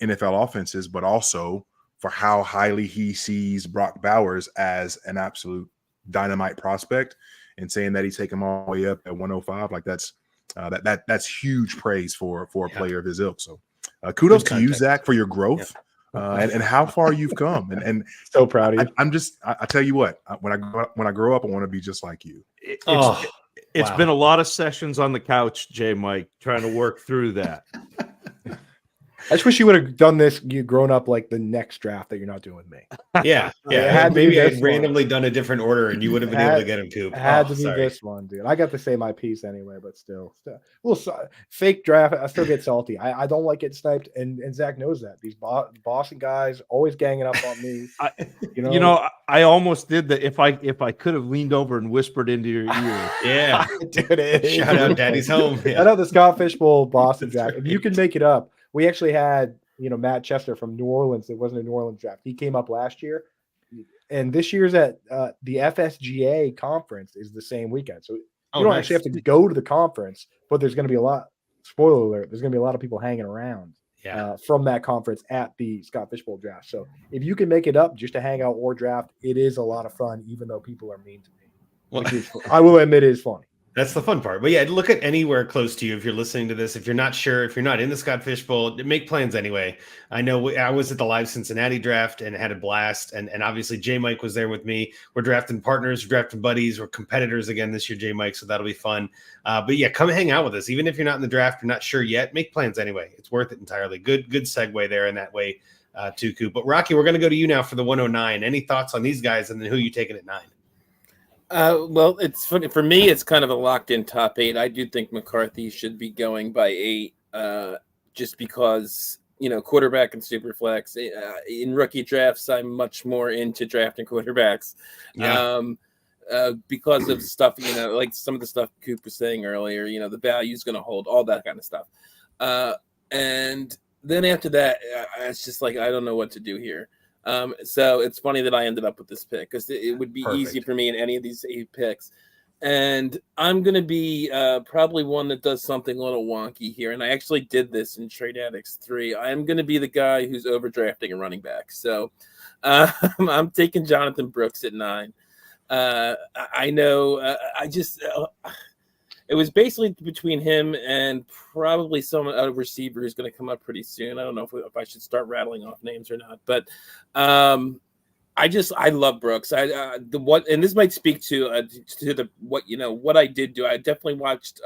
NFL offenses, but also for how highly he sees Brock Bowers as an absolute dynamite prospect, and saying that he's taken him all the way up at 105. Like that's huge praise for a player of his ilk. So kudos to you, Zach, for your growth. And how far you've come, and so proud of you. I tell you what, when I grow up, I want to be just like you. It's been a lot of sessions on the couch, JMic, trying to work through that. I just wish you would have done this. You grown up like the next draft that you're not doing with me. Yeah. Maybe I'd randomly done a different order, and you would have been able to get him, Coop. Had to be this one, dude. I got to say my piece anyway, but still. Fake draft. I still get salty. I don't like getting sniped, and Zach knows that. These Boston guys always ganging up on me. I almost did that. If I could have leaned over and whispered into your ear. Yeah, dude. Shout out, Daddy's home. I know the Scott Fishbowl Boston draft. If you can make it up. We actually had, Matt Chester from New Orleans. It wasn't a New Orleans draft. He came up last year. And this year's at the FSGA conference is the same weekend. So you don't actually have to go to the conference, but there's going to be spoiler alert, there's going to be a lot of people hanging around from that conference at the Scott Fishbowl draft. So if you can make it up just to hang out or draft, it is a lot of fun, even though people are mean to me. I will admit it is funny. That's the fun part. But yeah, look at anywhere close to you if you're listening to this. If you're not sure, if you're not in the Scott Fish Bowl, make plans anyway. I know I was at the live Cincinnati draft and had a blast. And obviously JMic was there with me. We're drafting partners, we're drafting buddies, we're competitors again this year, JMic. So that'll be fun. But yeah, come hang out with us. Even if you're not in the draft, you're not sure yet, make plans anyway. It's worth it entirely. Good segue there in that way, Tuku. But Rocky, we're going to go to you now for the 109. Any thoughts on these guys and then who you taking at 9? Well, it's funny for me. It's kind of a locked-in top 8. I do think McCarthy should be going by 8, just because quarterback and super flex. In rookie drafts, I'm much more into drafting quarterbacks, because of stuff like some of the stuff Coop was saying earlier. The value is going to hold, all that kind of stuff, and then after that, it's just like I don't know what to do here. So it's funny that I ended up with this pick because it would be easy for me in any of these 8 picks. And I'm going to be probably one that does something a little wonky here. And I actually did this in Trade Addicts 3. I'm going to be the guy who's overdrafting a running back. So I'm taking Jonathan Brooks at 9. I know it was basically between him and probably some receiver who's going to come up pretty soon. I don't know if I should start rattling off names or not, but I love Brooks. And this might speak to what I did do. I definitely watched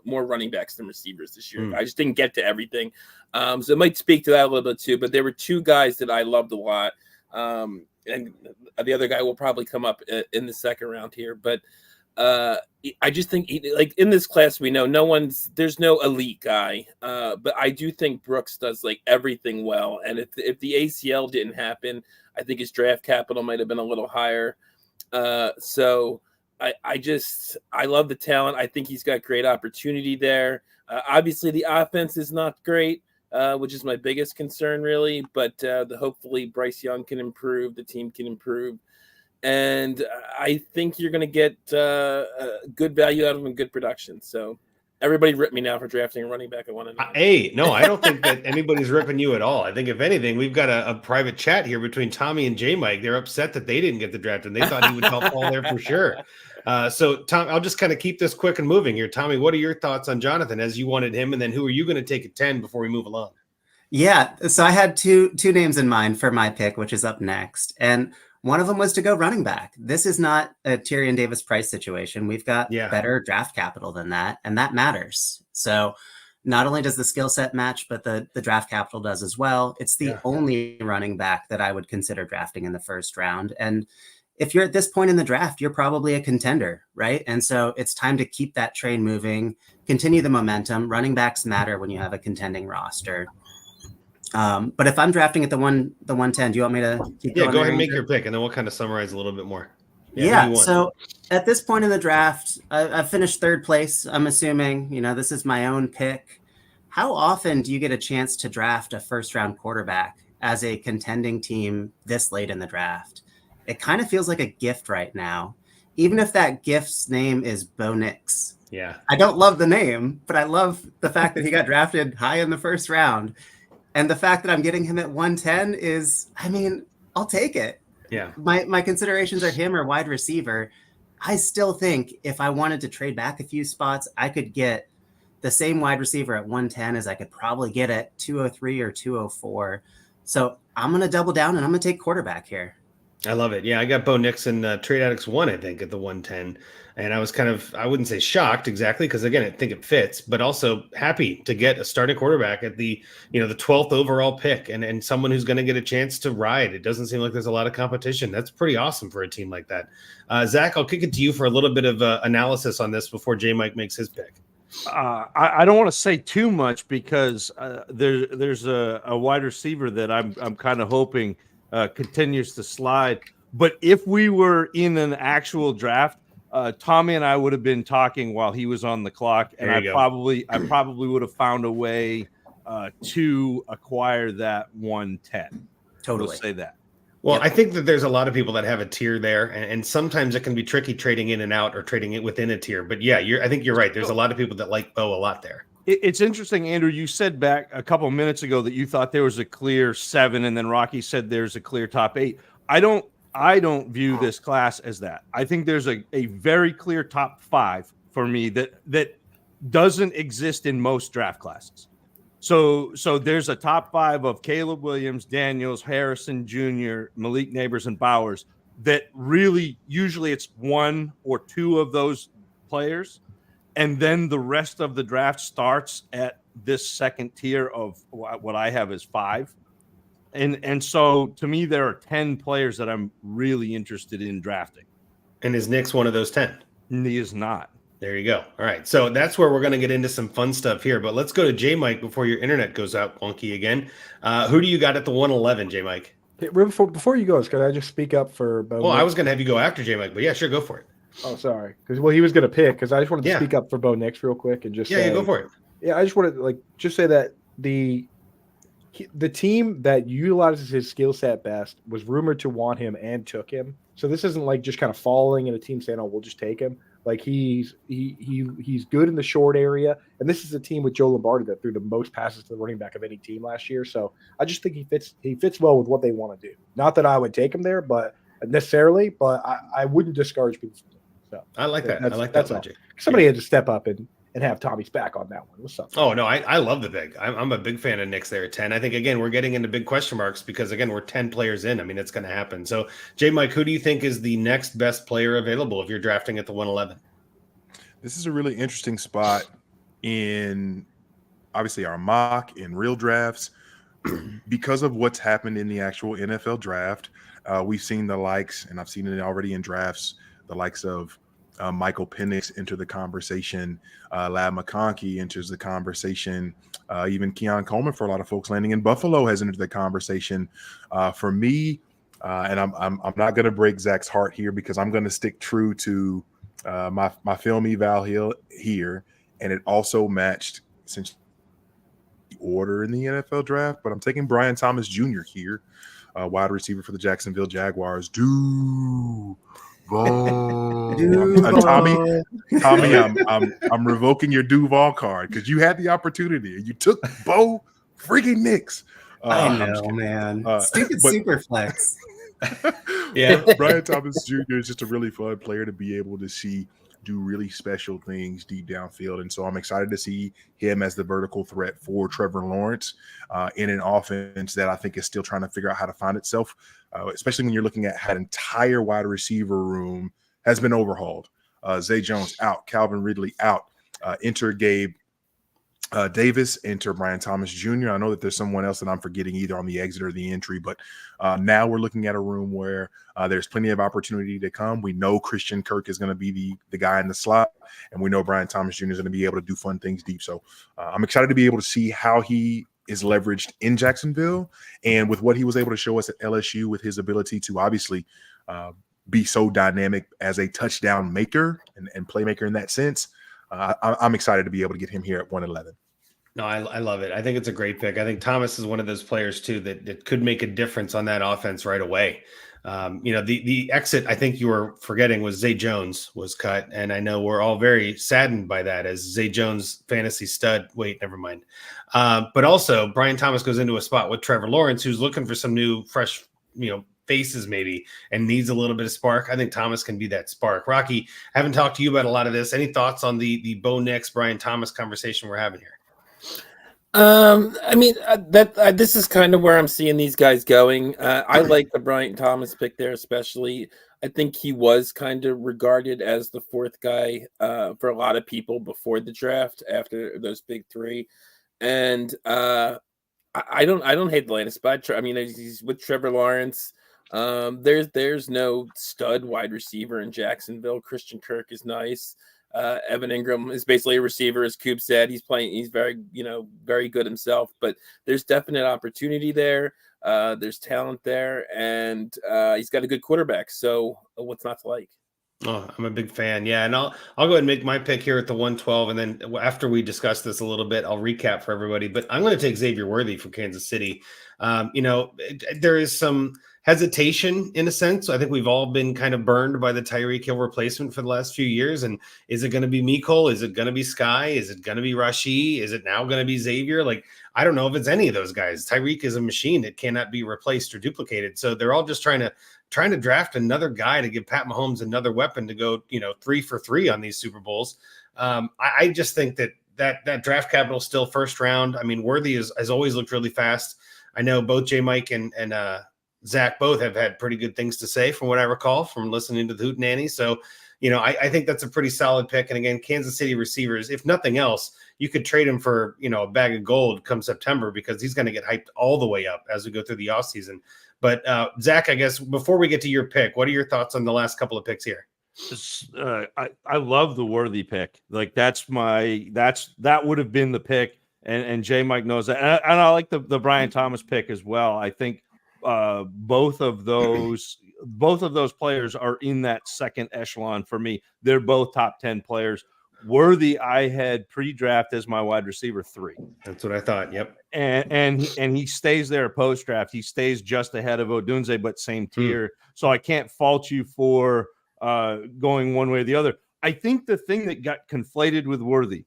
more running backs than receivers this year. I just didn't get to everything, so it might speak to that a little bit too. But there were 2 guys that I loved a lot, and the other guy will probably come up in the second round here, but. I just think like in this class, we know there's no elite guy. But I do think Brooks does like everything well. And if the ACL didn't happen, I think his draft capital might've been a little higher. So I love the talent. I think he's got great opportunity there. Obviously the offense is not great, which is my biggest concern really, but hopefully Bryce Young can improve. The team can improve. And I think you're going to get good value out of him and good production. So everybody rip me now for drafting a running back at 109. Hey, no, I don't think that anybody's ripping you at all. I think if anything, we've got a private chat here between Tommy and JMic. They're upset that they didn't get the draft and they thought he would help all there for sure. So Tom, I'll just kind of keep this quick and moving here. Tommy, what are your thoughts on Jonathan as you wanted him? And then who are you going to take at 10 before we move along? Yeah. So I had two names in mind for my pick, which is up next. And one of them was to go running back. This is not a Tyrion Davis-Price situation. We've got better draft capital than that, and that matters. So not only does the skill set match, but the draft capital does as well. It's the only running back that I would consider drafting in the first round. And if you're at this point in the draft, you're probably a contender, right? And so it's time to keep that train moving, continue the momentum. Running backs matter when you have a contending roster. But if I'm drafting at the 110, do you want me to keep going? Go ahead and make your pick, and then we'll kind of summarize a little bit more. So at this point in the draft, I've finished 3rd place. I'm assuming, this is my own pick. How often do you get a chance to draft a first-round quarterback as a contending team this late in the draft? It kind of feels like a gift right now, even if that gift's name is Bo Nix. Yeah. I don't love the name, but I love the fact that he got drafted high in the first round. And the fact that I'm getting him at 110 is, I'll take it. Yeah. My considerations are him or wide receiver. I still think if I wanted to trade back a few spots, I could get the same wide receiver at 110 as I could probably get at 203 or 204. So I'm going to double down and I'm going to take quarterback here. I love it. Yeah, I got Bo Nix in Trade Addicts 1, I think, at the 110. And I was I wouldn't say shocked exactly, because again, I think it fits, but also happy to get a starting quarterback at the 12th overall pick and someone who's going to get a chance to ride. It doesn't seem like there's a lot of competition. That's pretty awesome for a team like that. Zach, I'll kick it to you for a little bit of analysis on this before JMic makes his pick. I don't want to say too much because there's a wide receiver that I'm kind of hoping continues to slide. But if we were in an actual draft, Tommy and I would have been talking while he was on the clock, and I probably would have found a way to acquire that 110. Totally. We'll say that. Well, I think that there's a lot of people that have a tier there, and sometimes it can be tricky trading in and out or trading it within a tier. But yeah, I think you're right. There's a lot of people that like Bo a lot there. It's interesting, Andrew. You said back a couple of minutes ago that you thought there was a clear 7, and then Rocky said there's a clear top 8. I don't view this class as that. I think there's a very clear top 5 for me that doesn't exist in most draft classes. So there's a top 5 of Caleb Williams, Daniels, Harrison Jr., Malik Neighbors, and Bowers that really usually it's 1 or 2 of those players. And then the rest of the draft starts at this second tier of what I have is 5. And so to me, there are 10 players that I'm really interested in drafting. And is Nick's one of those 10? He is not. There you go. All right. So that's where we're going to get into some fun stuff here. But let's go to JMic before your internet goes out wonky again. Who do you got at the 111, JMic? Hey, before you go, can I just speak up for Bo? Well, I was going to have you go after JMic, but yeah, sure, go for it. Oh, sorry. Because he was going to pick. Because I just wanted to speak up for Bo Nix real quick and just say, go for it. Yeah, I just wanted to just say that the team that utilizes his skill set best was rumored to want him and took him. So this isn't like just kind of falling in a team saying, "Oh, we'll just take him." Like he's good in the short area, and this is a team with Joe Lombardi that threw the most passes to the running back of any team last year. So I just think he fits well with what they want to do. Not that I would take him there, but necessarily, but I wouldn't discourage people. So I like that. I like that logic. Somebody had to step up and have Tommy's back on that one. What's up? Oh, no, I love the pick. I'm a big fan of Nick's there at 10. I think, again, we're getting into big question marks because, again, we're 10 players in. I mean, it's going to happen. So, JMic, who do you think is the next best player available if you're drafting at the 111? This is a really interesting spot in, obviously, our mock and real drafts. Because of what's happened in the actual NFL draft, we've seen the likes, and I've seen it already in drafts, the likes of Michael Penix enter the conversation. Lab McConkey enters the conversation. Even Keon Coleman, for a lot of folks landing in Buffalo, has entered the conversation. For me, and I'm not going to break Zach's heart here because I'm going to stick true to my film eval here, and it also matched since the order in the NFL draft. But I'm taking Bryant Thomas Jr. here, wide receiver for the Jacksonville Jaguars. Tommy, I'm revoking your Duval card because you had the opportunity and you took Bo freaking Nix. I know, man. Stupid super flex. Yeah, Bryant Thomas Jr. is just a really fun player to be able to see do really special things deep downfield. And so I'm excited to see him as the vertical threat for Trevor Lawrence in an offense that I think is still trying to figure out how to find itself, especially when you're looking at how an entire wide receiver room has been overhauled. Zay Jones out, Calvin Ridley out, enter Gabe Davis, enter Brian Thomas Jr. I know that there's someone else that I'm forgetting either on the exit or the entry, but now we're looking at a room where there's plenty of opportunity to come. We know Christian Kirk is going to be the guy in the slot, and we know Brian Thomas Jr. is going to be able to do fun things deep. So I'm excited to be able to see how he is leveraged in Jacksonville and with what he was able to show us at LSU with his ability to obviously be so dynamic as a touchdown maker and playmaker in that sense. I'm excited to be able to get him here at 111. No, I love it. I think it's a great pick. I think Thomas is one of those players too that could make a difference on that offense right away. The exit I think you were forgetting was Zay Jones was cut, and I know we're all very saddened by that as Zay Jones fantasy stud. Wait, never mind. But also Brian Thomas goes into a spot with Trevor Lawrence, who's looking for some new, fresh, faces maybe, and needs a little bit of spark. I think Thomas can be that spark. Rocky, I haven't talked to you about a lot of this. Any thoughts on the Bo Nix, Brian Thomas conversation we're having here? This is kind of where I'm seeing these guys going. I like the Bryant Thomas pick there, especially. I think he was kind of regarded as the fourth guy for a lot of people before the draft after those big three, and I don't hate the latest spot. I mean, he's with Trevor Lawrence. There's no stud wide receiver in Jacksonville. Christian Kirk is nice. Evan Ingram is basically a receiver, as Coop said. He's very, very good himself, but there's definite opportunity there. There's talent there, and he's got a good quarterback. So what's not to like? Oh, I'm a big fan. Yeah. And I'll go ahead and make my pick here at the 112. And then after we discuss this a little bit, I'll recap for everybody, but I'm going to take Xavier Worthy from Kansas City. There is some hesitation in a sense. I think we've all been kind of burned by the Tyreek Hill replacement for the last few years. And is it going to be Mecole? Is it going to be Sky? Is it going to be Rashee? Is it now going to be Xavier? Like, I don't know if it's any of those guys. Tyreek is a machine that cannot be replaced or duplicated. So they're all just trying to draft another guy to give Pat Mahomes another weapon to go, 3 for 3 on these Super Bowls. I just think that draft capital is still first round. I mean, Worthy has always looked really fast. I know both JMic and Zach both have had pretty good things to say from what I recall from listening to the Hootenanny. So, I think that's a pretty solid pick. And again, Kansas City receivers, if nothing else, you could trade him for, a bag of gold come September because he's going to get hyped all the way up as we go through the offseason. But Zach, I guess before we get to your pick, what are your thoughts on the last couple of picks here? I love the Worthy pick. Like that would have been the pick. And JMic knows that. And I like the Bryant Thomas pick as well. I think both of those players are in that second echelon for me. They're both top 10 players. Worthy, I had pre-draft as my wide receiver 3. That's what I thought. Yep. And he stays there post-draft. He stays just ahead of Odunze, but same tier. So I can't fault you for going one way or the other. I think the thing that got conflated with Worthy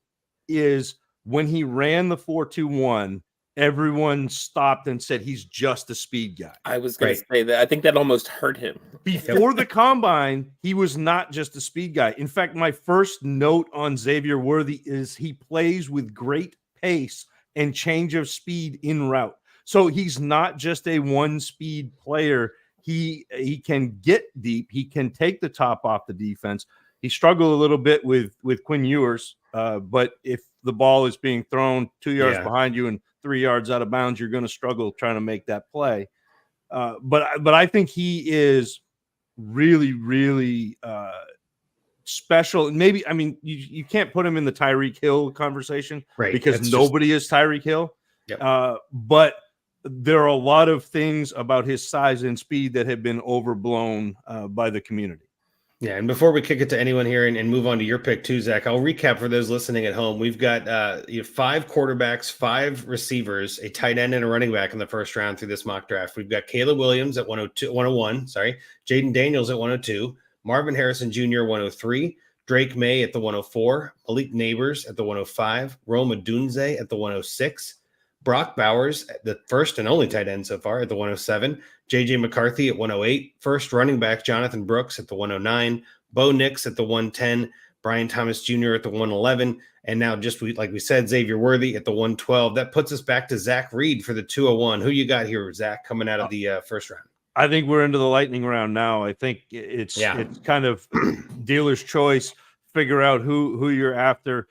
is when he ran the 4.21, everyone stopped and said he's just a speed guy. I was going to say that. I think that almost hurt him. Before the combine, he was not just a speed guy. In fact, my first note on Xavier Worthy is he plays with great pace and change of speed en route. So he's not just a one-speed player. He can get deep. He can take the top off the defense. He struggled a little bit with Quinn Ewers, but if the ball is being thrown 2 yards behind you and 3 yards out of bounds, you're going to struggle trying to make that play. But I think he is really, really special. Maybe, I mean, you can't put him in the Tyreek Hill conversation because nobody is Tyreek Hill. Yep. But there are a lot of things about his size and speed that have been overblown by the community. Yeah, and before we kick it to anyone here and move on to your pick too, Zach, I'll recap for those listening at home. We've got 5 quarterbacks, 5 receivers, a tight end, and a running back in the first round through this mock draft. We've got Caleb Williams at 101, Jaden Daniels at 102, Marvin Harrison Jr. 103, Drake May at the 104, Malik Neighbors at the 105, Rome Odunze at the 106, Brock Bowers, the first and only tight end so far, at the 107, J.J. McCarthy at 108, first running back Jonathan Brooks at the 109, Bo Nix at the 110, Bryant Thomas Jr. at the 111, and now like we said, Xavier Worthy at the 112. That puts us back to Zac Reed for the 201. Who you got here, Zach, coming out of the first round? I think we're into the lightning round now. I think it's kind of dealer's choice. Figure out who you're after.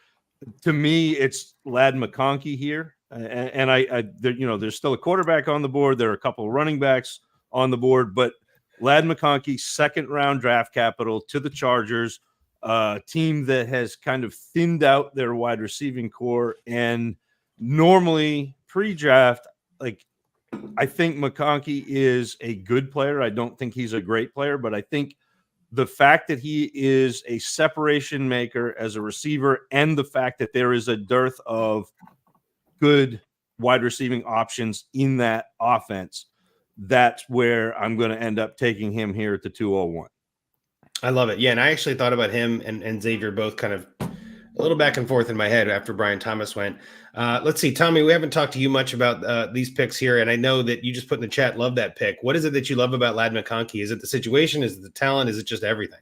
To me, it's Ladd McConkey here. And there's still a quarterback on the board. There are a couple of running backs on the board, but Ladd McConkey, second round draft capital to the Chargers, team that has kind of thinned out their wide receiving core. And normally pre-draft, I think McConkey is a good player. I don't think he's a great player, but I think the fact that he is a separation maker as a receiver and the fact that there is a dearth of good wide receiving options in that offense, that's where I'm going to end up taking him here at the 201. I love it. Yeah, and I actually thought about him and Xavier both kind of a little back and forth in my head after Bryant Thomas went. Let's see, Tommy, we haven't talked to you much about these picks here, and I know that you just put in the chat, love that pick. What is it that you love about Ladd McConkey? Is it the situation? Is it the talent? Is it just everything?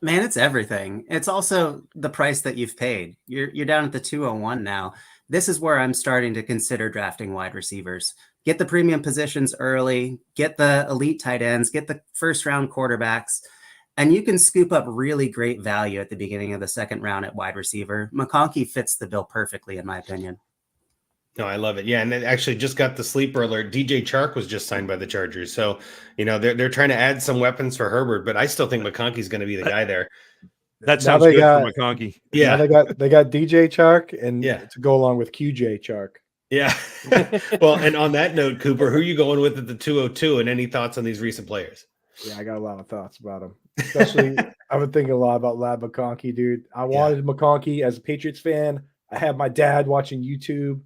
Man, it's everything. It's also the price that you've paid. You're down at the 201 now. This is where I'm starting to consider drafting wide receivers. Get the premium positions early, get the elite tight ends, get the first round quarterbacks, and you can scoop up really great value at the beginning of the second round at wide receiver. McConkey fits the bill perfectly, in my opinion. No, I love it. Yeah, and it actually just got the sleeper alert. DJ Chark was just signed by the Chargers. So, they're trying to add some weapons for Herbert, but I still think McConkey's going to be the guy there. That sounds good for McConkey. Yeah, they got DJ Chark and to go along with QJ Chark. Yeah. Well, and on that note, Cooper, who are you going with at the 202, and any thoughts on these recent players? Yeah, I got a lot of thoughts about him. Especially, I've been thinking a lot about Ladd McConkey, dude. I wanted McConkey as a Patriots fan. I had my dad watching YouTube,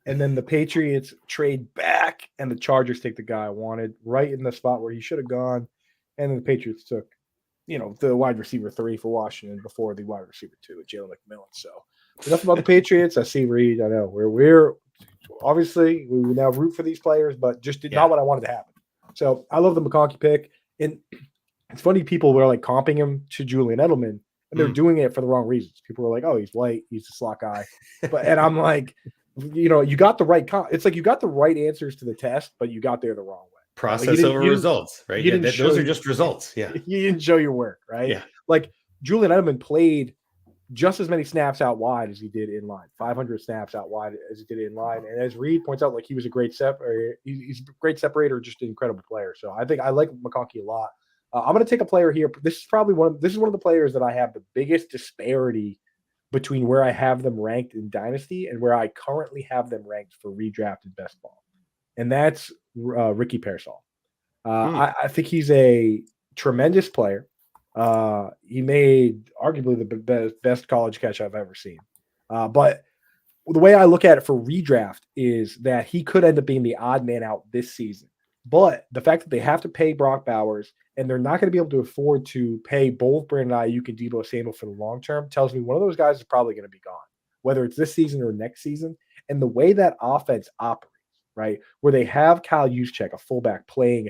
and then the Patriots trade back, and the Chargers take the guy I wanted right in the spot where he should have gone, and then the Patriots took the wide receiver 3 for Washington before the wide receiver 2 with Jalen McMillan. So enough about the Patriots. I see Reed. I know we're obviously we now root for these players, but just Yeah. not what I wanted to happen. So I love the McConkey pick. And it's funny, people were like comping him to Julian Edelman, and they're doing it for the wrong reasons. People were like, "Oh, he's white, he's a slot guy," and I'm like, you got the right. It's like you got the right answers to the test, but you got there the wrong way. Process over results, right? Yeah, those are just results. Yeah, you didn't show your work, right? Yeah, like Julian Edelman played just as many snaps out wide as he did in line, 500 snaps out wide as he did in line. And as Reed points out, like he was a great he's a great separator, just an incredible player. So I think I like McConkey a lot. I'm going to take a player here. This is one of the players that I have the biggest disparity between where I have them ranked in Dynasty and where I currently have them ranked for redrafted best ball. And that's Ricky Pearsall. I think he's a tremendous player. He made arguably the best college catch I've ever seen. But the way I look at it for redraft is that he could end up being the odd man out this season. But the fact that they have to pay Brock Bowers and they're not going to be able to afford to pay both Brandon Ayuk and Deebo Samuel for the long term tells me one of those guys is probably going to be gone, whether it's this season or next season. And the way that offense operates, right, where they have Kyle Juszczyk, a fullback, playing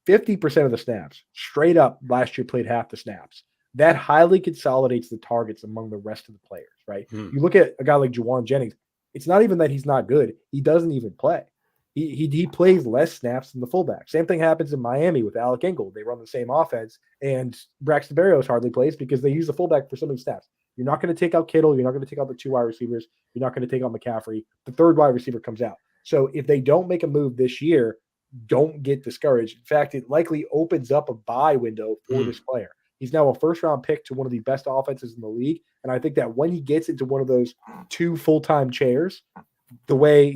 50% of the snaps, straight up last year played half the snaps. That highly consolidates the targets among the rest of the players, right? You look at a guy like Juwan Jennings, it's not even that he's not good. He doesn't even play. He plays less snaps than the fullback. Same thing happens in Miami with Alec Ingold. They run the same offense, and Braxton Berrios hardly plays because they use the fullback for so many snaps. You're not going to take out Kittle. You're not going to take out the 2 wide receivers. You're not going to take out McCaffrey. The 3rd wide receiver comes out. So if they don't make a move this year, don't get discouraged. In fact, it likely opens up a buy window for this player. He's now a first-round pick to one of the best offenses in the league, and I think that when he gets into one of those 2 full-time chairs, the way,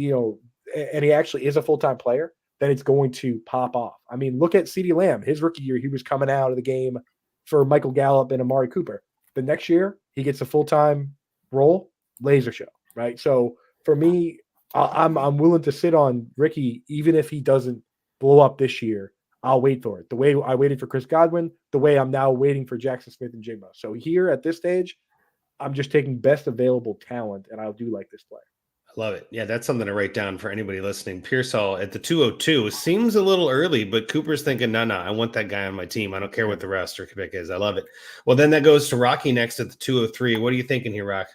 and he actually is a full-time player, then it's going to pop off. I mean, look at CeeDee Lamb. His rookie year, he was coming out of the game for Michael Gallup and Amari Cooper. The next year, he gets a full-time role, laser show, right? So for me, I'm willing to sit on Ricky even if he doesn't blow up this year. I'll wait for it. The way I waited for Chris Godwin, the way I'm now waiting for Jackson Smith and Jigma. So here at this stage, I'm just taking best available talent, and I do like this player. I love it. Yeah, that's something to write down for anybody listening. Pearsall at the 202 seems a little early, but Cooper's thinking, no, I want that guy on my team. I don't care what the roster pick is. I love it. Well, then that goes to Rocky next at the 203. What are you thinking here, Rock?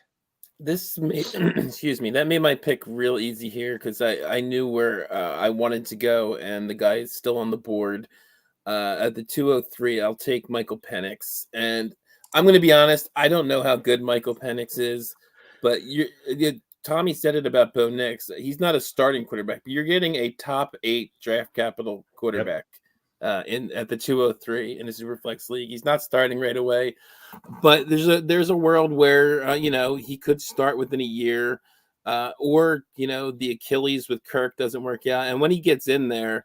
This made, excuse me, that made my pick real easy here because I knew where I wanted to go, and the guy is still on the board. At the 203, I'll take Michael Penix. And I'm going to be honest, I don't know how good Michael Penix is, but Tommy said it about Bo Nix. He's not a starting quarterback, but you're getting a top 8 draft capital quarterback. At the 203 in a Superflex league. He's not starting right away, but there's a world where he could start within a year, or the Achilles with Kirk doesn't work out, and when he gets in there,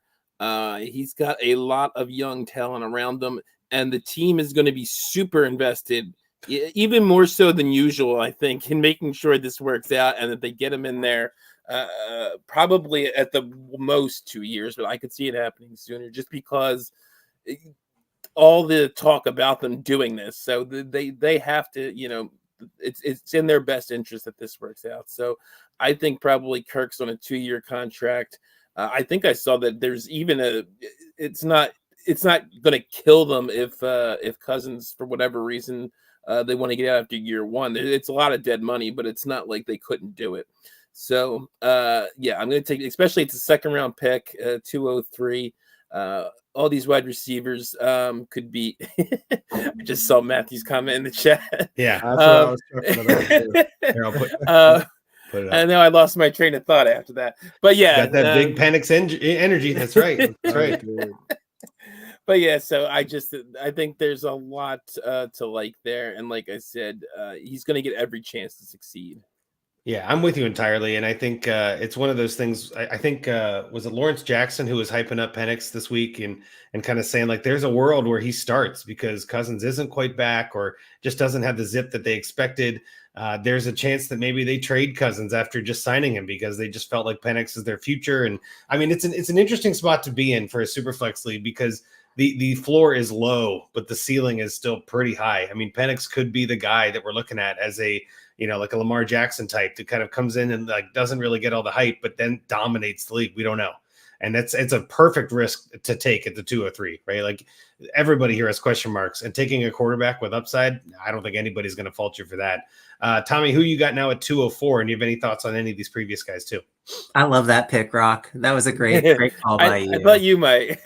he's got a lot of young talent around him, and the team is going to be super invested, even more so than usual, I think, in making sure this works out and that they get him in there. Probably at the most 2 years, but I could see it happening sooner just because all the talk about them doing this. So they have to, it's in their best interest that this works out. So I think probably Kirk's on a 2-year contract. I think I saw that there's even it's not going to kill them if Cousins, for whatever reason, they want to get out after year 1. It's a lot of dead money, but it's not like they couldn't do it. So, I'm going to take, especially it's a 2nd round pick, 203. All these wide receivers could be. I just saw Matthew's comment in the chat. Yeah, that's what I was talking about. Here, I'll put it up. I know I lost my train of thought after that, but yeah, got that big Penix energy. That's right. That's right. But yeah, so I think there's a lot to like there, and like I said, he's going to get every chance to succeed. Yeah, I'm with you entirely. And I think it's one of those things. I think, was it Lawrence Jackson who was hyping up Penix this week and kind of saying, like, there's a world where he starts because Cousins isn't quite back or just doesn't have the zip that they expected. There's a chance that maybe they trade Cousins after just signing him because they just felt like Penix is their future. And I mean, it's an interesting spot to be in for a Superflex league because the floor is low, but the ceiling is still pretty high. I mean, Penix could be the guy that we're looking at as a like a Lamar Jackson type that kind of comes in and like doesn't really get all the hype, but then dominates the league. We don't know. And it's a perfect risk to take at the 203, right? Like everybody here has question marks, and taking a quarterback with upside, I don't think anybody's going to fault you for that. Tommy, who you got now at 204? And do you have any thoughts on any of these previous guys too? I love that pick, Rock. That was a great call by you. I thought you might.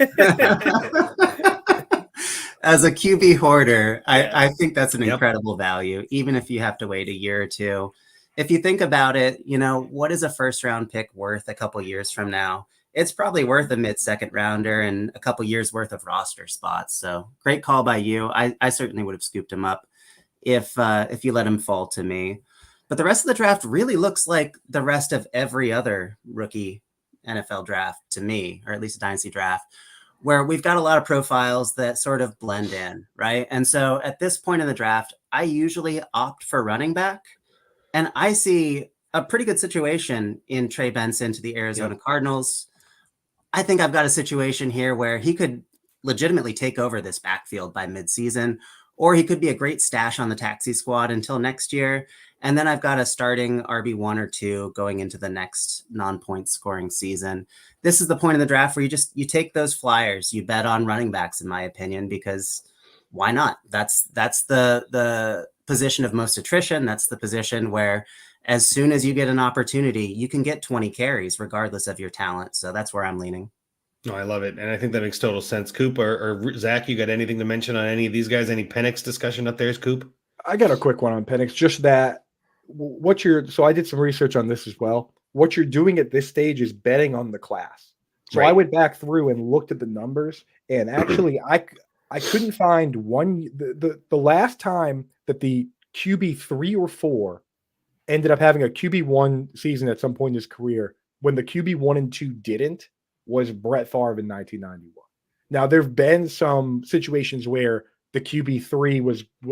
As a QB hoarder, I think that's an incredible value, even if you have to wait a year or two. If you think about it, what is a first round pick worth a couple years from now? It's probably worth a mid-second rounder and a couple years worth of roster spots. So great call by you. I certainly would have scooped him up if you let him fall to me. But the rest of the draft really looks like the rest of every other rookie NFL draft to me, or at least a dynasty draft, where we've got a lot of profiles that sort of blend in, right? And so at this point in the draft, I usually opt for running back, and I see a pretty good situation in Trey Benson to the Arizona Cardinals. I think I've got a situation here where he could legitimately take over this backfield by midseason, or he could be a great stash on the taxi squad until next year. And then I've got a starting RB1 or 2 going into the next non-point scoring season. This is the point of the draft where you take those flyers, you bet on running backs, in my opinion, because why not? That's the position of most attrition. That's the position where as soon as you get an opportunity, you can get 20 carries regardless of your talent. So that's where I'm leaning. No, I love it. And I think that makes total sense. Coop or Zach, you got anything to mention on any of these guys? Any Penix discussion up there, Coop? I got a quick one on Penix. Just that so I did some research on this as well. What you're doing at this stage is betting on the class. So I went back through and looked at the numbers, and actually I couldn't find the last time that the QB 3 or 4 ended up having a QB1 season at some point in his career when the QB 1 and 2 didn't was Brett Favre in 1991. Now, there have been some situations where the QB 3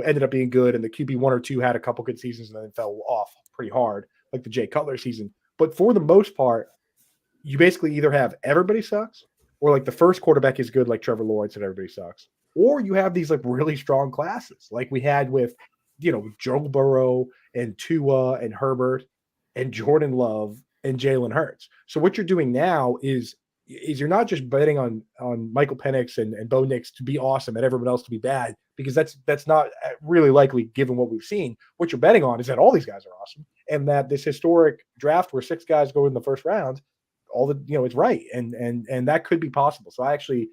ended up being good and the QB 1 or 2 had a couple good seasons and then fell off pretty hard, like the Jay Cutler season. But for the most part, you basically either have everybody sucks, or like the first quarterback is good, like Trevor Lawrence, and everybody sucks, or you have these like really strong classes like we had with Joe Burrow and Tua and Herbert and Jordan Love and Jalen Hurts. So what you're doing now is you're not just betting on Michael Penix and Bo Nix to be awesome and everyone else to be bad, because that's not really likely given what we've seen. What you're betting on is that all these guys are awesome, and that this historic draft where 6 guys go in the first round, it's right, and that could be possible. So I actually,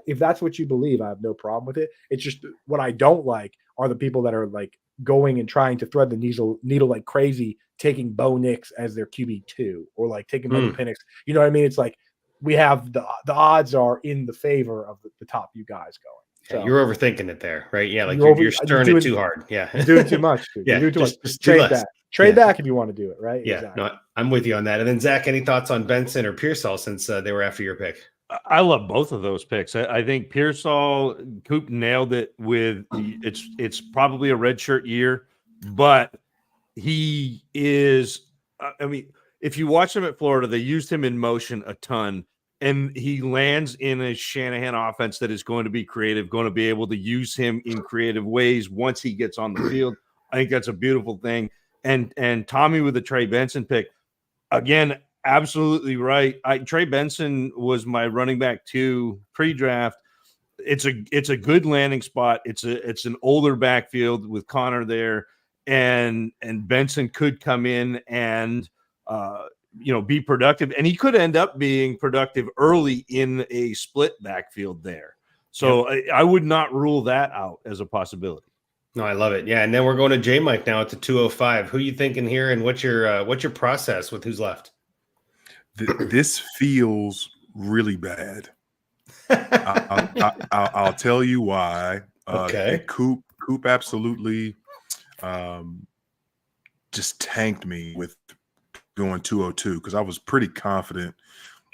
if that's what you believe, I have no problem with it. It's just what I don't like are the people that are like going and trying to thread the needle like crazy, taking Bo Nix as their QB2 or like taking Michael Penix. You know what I mean? It's like we have the odds are in the favor of the top few guys going. So, you're overthinking it there, right? Yeah, like you're stirring it too hard. Yeah, you're doing too much. Dude. Yeah, you're doing too much. Just Trade back. Trade back if you want to do it, right? Yeah, exactly. No, I'm with you on that. And then Zach, any thoughts on Benson or Pearsall since they were after your pick? I love both of those picks. I think Pearsall, Coop nailed it with it's probably a redshirt year, but he is. I mean, if you watch him at Florida, they used him in motion a ton, and he lands in a Shanahan offense that is going to be creative, going to be able to use him in creative ways once he gets on the field. I think that's a beautiful thing. And Tommy with the Trey Benson pick, again, absolutely right. Trey Benson was my running back 2 pre-draft. It's a good landing spot. It's an older backfield with Connor there, and Benson could come in and be productive, and he could end up being productive early in a split backfield there. So I would not rule that out as a possibility. No, I love it. Yeah, and then we're going to JMic now at the 205. Who you thinking here, and what's your process with who's left? This feels really bad. I'll tell you why. Okay. Coop absolutely just tanked me with going 202 because I was pretty confident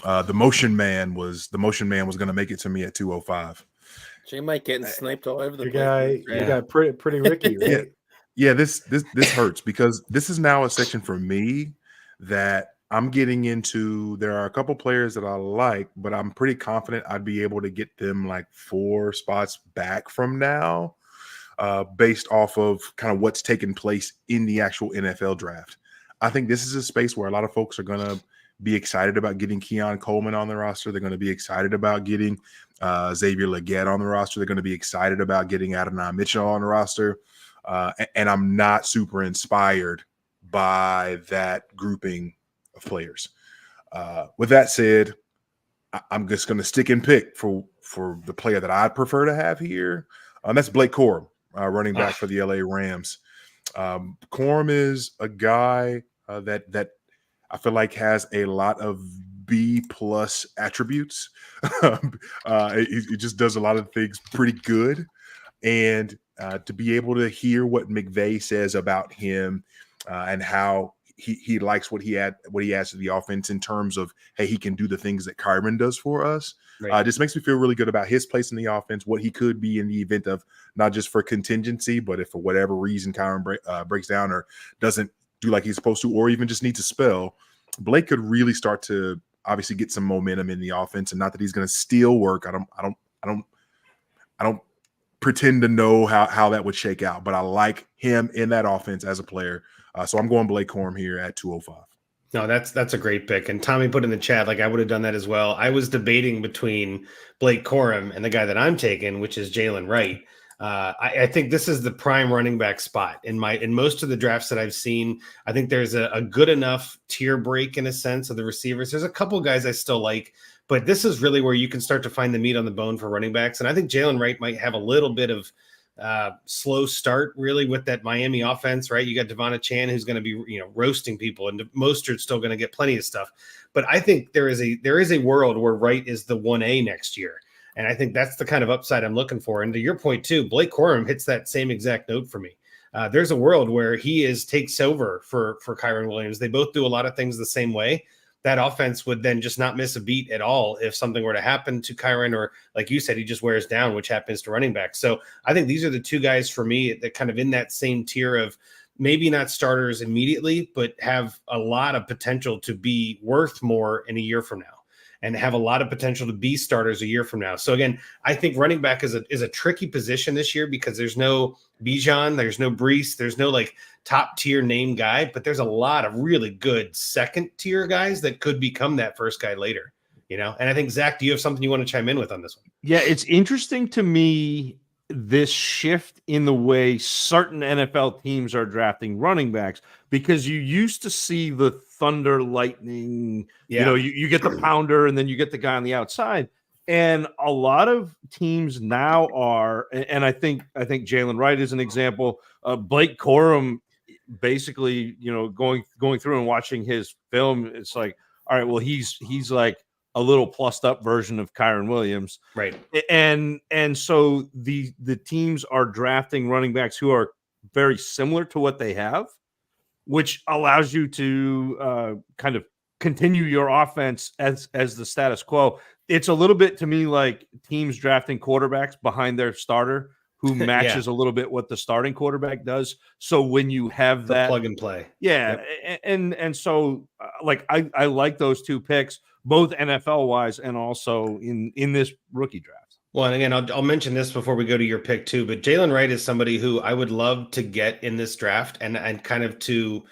the motion man was going to make it to me at 205. JMic getting sniped all over the place. You got pretty Ricky, right? Yeah. This hurts because this is now a section for me that I'm getting into. There are a couple players that I like, but I'm pretty confident I'd be able to get them like 4 spots back from now. based off of kind of what's taken place in the actual NFL draft. I think this is a space where a lot of folks are going to be excited about getting Keon Coleman on the roster. They're going to be excited about getting Xavier Leggett on the roster. They're going to be excited about getting Adonai Mitchell on the roster. And I'm not super inspired by that grouping of players. With that said, I'm just going to stick and pick for the player that I'd prefer to have here. That's Blake Corum, running back for the LA Rams. Corum is a guy that I feel like has a lot of B+ attributes. He just does a lot of things pretty good. And to be able to hear what McVay says about him and how he likes what he adds to the offense in terms of, hey, he can do the things that Kyron does for us. Right. Just makes me feel really good about his place in the offense, what he could be in the event of not just for contingency, but if for whatever reason Kyron breaks down or doesn't do like he's supposed to, or even just needs a spell, Blake could really start to obviously get some momentum in the offense. And not that he's going to steal work. I don't pretend to know how that would shake out, but I like him in that offense as a player. So I'm going Blake Corum here at 205. No, that's a great pick. And Tommy put in the chat, like I would have done that as well. I was debating between Blake Corum and the guy that I'm taking, which is Jalen Wright. I think this is the prime running back spot in most of the drafts that I've seen. I think there's a good enough tier break in a sense of the receivers. There's a couple guys I still like, but this is really where you can start to find the meat on the bone for running backs. And I think Jalen Wright might have a little bit of slow start really with that Miami offense, right? You got Devonta Chan who's going to be, roasting people, and Mostert's still going to get plenty of stuff. But I think there is a world where Wright is the 1A next year. And I think that's the kind of upside I'm looking for. And to your point too, Blake Corum hits that same exact note for me. There's a world where he takes over for Kyron Williams. They both do a lot of things the same way. That offense would then just not miss a beat at all if something were to happen to Kyron, or like you said, he just wears down, which happens to running backs. So I think these are the two guys for me that kind of in that same tier of maybe not starters immediately, but have a lot of potential to be worth more in a year from now, and have a lot of potential to be starters a year from now. So again, I think running back is a tricky position this year because there's no Bijan, there's no Brees, there's no like top tier name guy, but there's a lot of really good second tier guys that could become that first guy later, And I think, Zach, do you have something you want to chime in with on this one? Yeah, it's interesting to me, this shift in the way certain NFL teams are drafting running backs, because you used to see the thunder lightning, you get the pounder and then you get the guy on the outside. And a lot of teams now are, and I think Jalen Wright is an example. Blake Corum, basically, going through and watching his film, it's like, all right, well, he's like a little plussed up version of Kyron Williams. Right. And so the teams are drafting running backs who are very similar to what they have, which allows you to kind of continue your offense as the status quo. It's a little bit to me like teams drafting quarterbacks behind their starter who matches a little bit what the starting quarterback does. So when you have that plug and play. Yeah. Yep. And so like, I like those two picks, both NFL wise and also in this rookie draft. Well, and again, I'll mention this before we go to your pick too, but Jalen Wright is somebody who I would love to get in this draft, and kind of to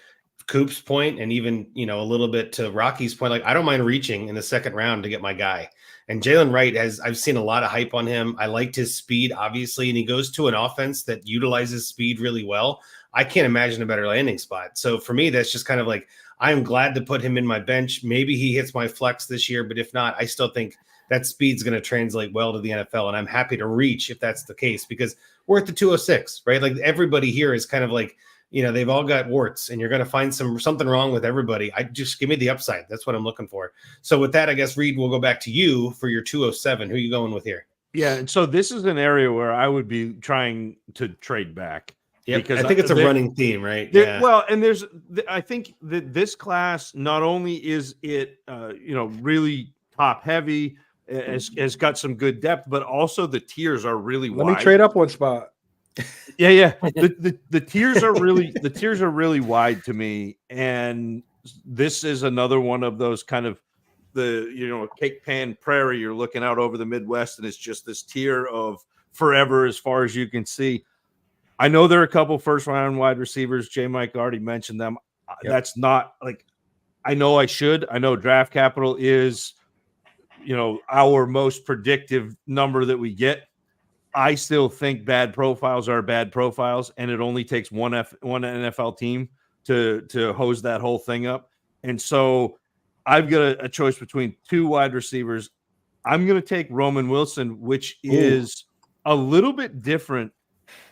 Coop's point, and even, a little bit to Rocky's point, like I don't mind reaching in the second round to get my guy. And Jalen Wright I've seen a lot of hype on him. I liked his speed, obviously, and he goes to an offense that utilizes speed really well. I can't imagine a better landing spot. So for me, that's just kind of like, I'm glad to put him in my bench. Maybe he hits my flex this year, but if not, I still think that speed's going to translate well to the NFL. And I'm happy to reach if that's the case, because we're at the 206, right? Like everybody here is kind of like, they've all got warts, and you're going to find something wrong with everybody. I just give me the upside. That's what I'm looking for. So with that, I guess, Reed, we'll go back to you for your 207. Who are you going with here? Yeah. And so this is an area where I would be trying to trade back. Yeah, because I think it's a running theme, right? Yeah. Well, and I think that this class, not only is it, really top heavy, has got some good depth, but also the tiers are really wide. Let me trade up one spot. Yeah. The tiers are really wide to me, and this is another one of those kind of cake pan prairie. You're looking out over the Midwest, and it's just this tier of forever as far as you can see. I know there are a couple first round wide receivers. JMic already mentioned them. Yep. That's not like I know I should. I know draft capital is, our most predictive number that we get. I still think bad profiles are bad profiles, and it only takes one NFL team to hose that whole thing up. And so I've got a choice between two wide receivers. I'm going to take Roman Wilson, which is a little bit different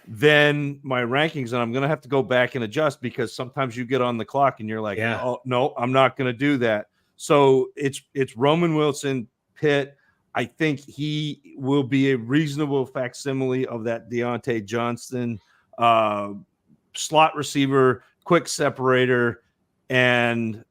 than my rankings, and I'm going to have to go back and adjust because sometimes you get on the clock and you're like, oh, no, I'm not going to do that. So it's Roman Wilson, Pitt. I think he will be a reasonable facsimile of that Deontay Johnson slot receiver, quick separator, and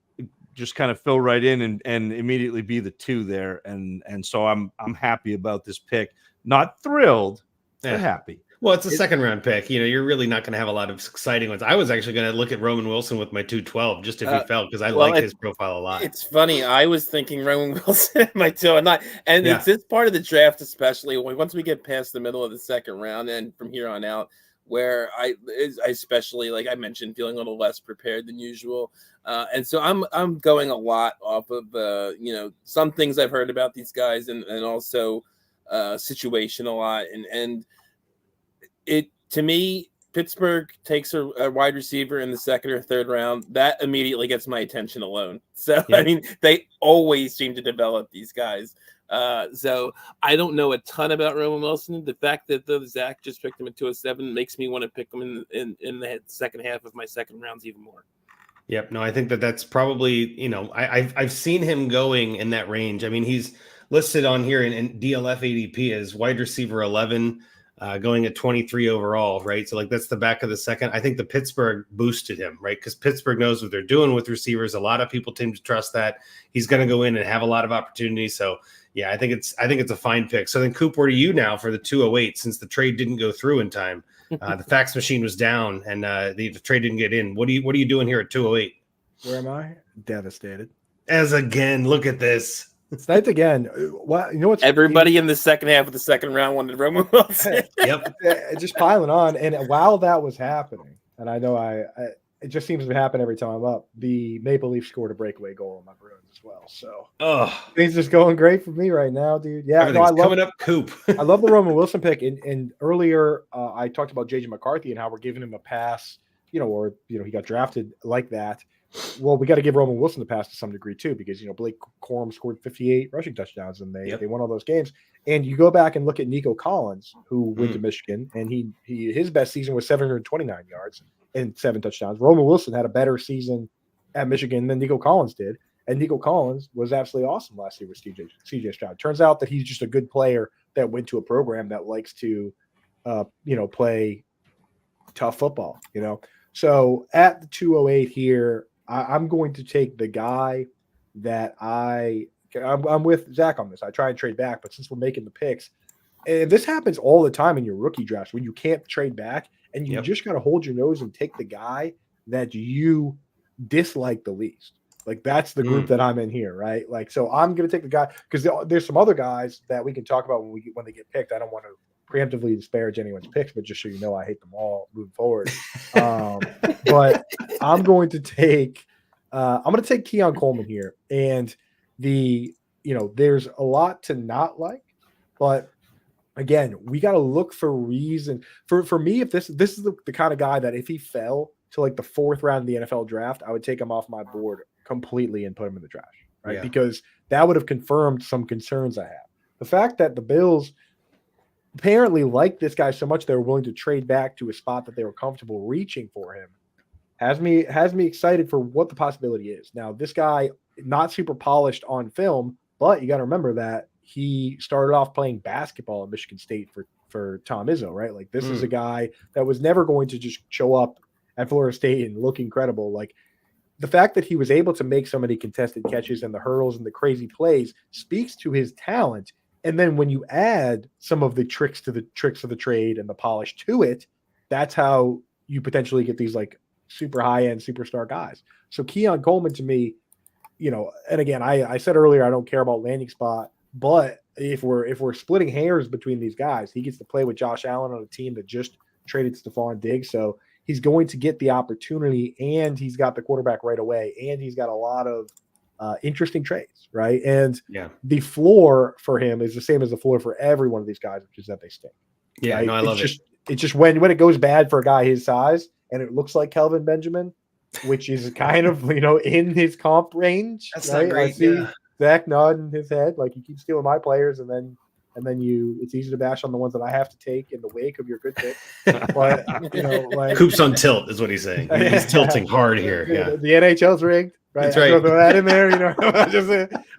just kind of fill right in and immediately be the 2 there. And so I'm happy about this pick. Not thrilled, but happy. Well, it's a second round pick. You're really not going to have a lot of exciting ones. I was actually going to look at Roman Wilson with my 212 just if he fell because I like his profile a lot. It's funny. I was thinking Roman Wilson at my 209, and it's this part of the draft, especially once we get past the middle of the second round and from here on out, where I especially, like I mentioned, feeling a little less prepared than usual, and so I'm going a lot off of some things I've heard about these guys and also situation a lot and. It to me, Pittsburgh takes a wide receiver in the second or third round. That immediately gets my attention alone. So I mean, they always seem to develop these guys. So I don't know a ton about Roman Wilson. The fact that Zach just picked him at 207 makes me want to pick him in the second half of my second rounds even more. Yep. No, I think that's probably I've seen him going in that range. I mean, he's listed on here in DLF ADP as wide receiver 11. Going at 23 overall, right? So that's the back of the second. I think the Pittsburgh boosted him, right? Because Pittsburgh knows what they're doing with receivers. A lot of people seem to trust that he's going to go in and have a lot of opportunities. So yeah, I think it's a fine pick. So then Coop, where are you now for the 208 since the trade didn't go through in time? The fax machine was down and the trade didn't get in. What are you doing here at 208? Where am I? Devastated. As again, look at this. It's night again. Well, you know what's everybody in the second half of the second round wanted Roman Wilson. Yep, just piling on. And while that was happening, and I know it just seems to happen every time I'm up. The Maple Leafs scored a breakaway goal on my Bruins as well. So things just going great for me right now, dude. Yeah, I love coming up, Coop. I love the Roman Wilson pick. And earlier, I talked about JJ McCarthy and how we're giving him a pass. He got drafted like that. Well, we got to give Roman Wilson the pass to some degree too, because Blake Corum scored 58 rushing touchdowns and they won all those games. And you go back and look at Nico Collins, who went to Michigan, and his best season was 729 yards and 7 touchdowns. Roman Wilson had a better season at Michigan than Nico Collins did, and Nico Collins was absolutely awesome last year with CJ Stroud. Turns out that he's just a good player that went to a program that likes to, play tough football. So at the 208 here. I'm going to take the guy that I'm with Zach on this. I try and trade back, but since we're making the picks, and this happens all the time in your rookie drafts when you can't trade back and you just got to hold your nose and take the guy that you dislike the least. Like that's the group that I'm in here, right? Like, so I'm going to take the guy because there's some other guys that we can talk about when they get picked. I don't want to preemptively disparage anyone's picks, but just so you know, I hate them all moving forward. But I'm going to take Keon Coleman here, and there's a lot to not like, but again, we got to look for reason. For me, if this is the kind of guy that if he fell to like the 4th round of the NFL draft, I would take him off my board completely and put him in the trash, right? Yeah. Because that would have confirmed some concerns I have. The fact that the Bills apparently liked this guy so much they were willing to trade back to a spot that they were comfortable reaching for him has me excited for what the possibility is. Now, this guy, not super polished on film, but you got to remember that he started off playing basketball at Michigan State for Tom Izzo, right? Like this is a guy that was never going to just show up at Florida State and look incredible. Like the fact that he was able to make so many contested catches and the hurdles and the crazy plays speaks to his talent. And then when you add some of the tricks of the trade and the polish to it, that's how you potentially get these like super high-end superstar guys. So Keon Coleman to me, and again, I said earlier I don't care about landing spot, but if we're splitting hairs between these guys, he gets to play with Josh Allen on a team that just traded Stephon Diggs. So he's going to get the opportunity, and he's got the quarterback right away, and he's got a lot of interesting trades, right? And the floor for him is the same as the floor for every one of these guys, which is that they stink. Yeah, right? no, I love it. It's just when it goes bad for a guy his size and it looks like Kelvin Benjamin, which is kind of, in his comp range. That's right? not great. I see Zach nodding his head like you keep stealing my players, and then it's easy to bash on the ones that I have to take in the wake of your good pick. But Coop's on tilt is what he's saying. He's tilting hard here. Yeah, the NHL's rigged. Right, that's right. Throw that in there.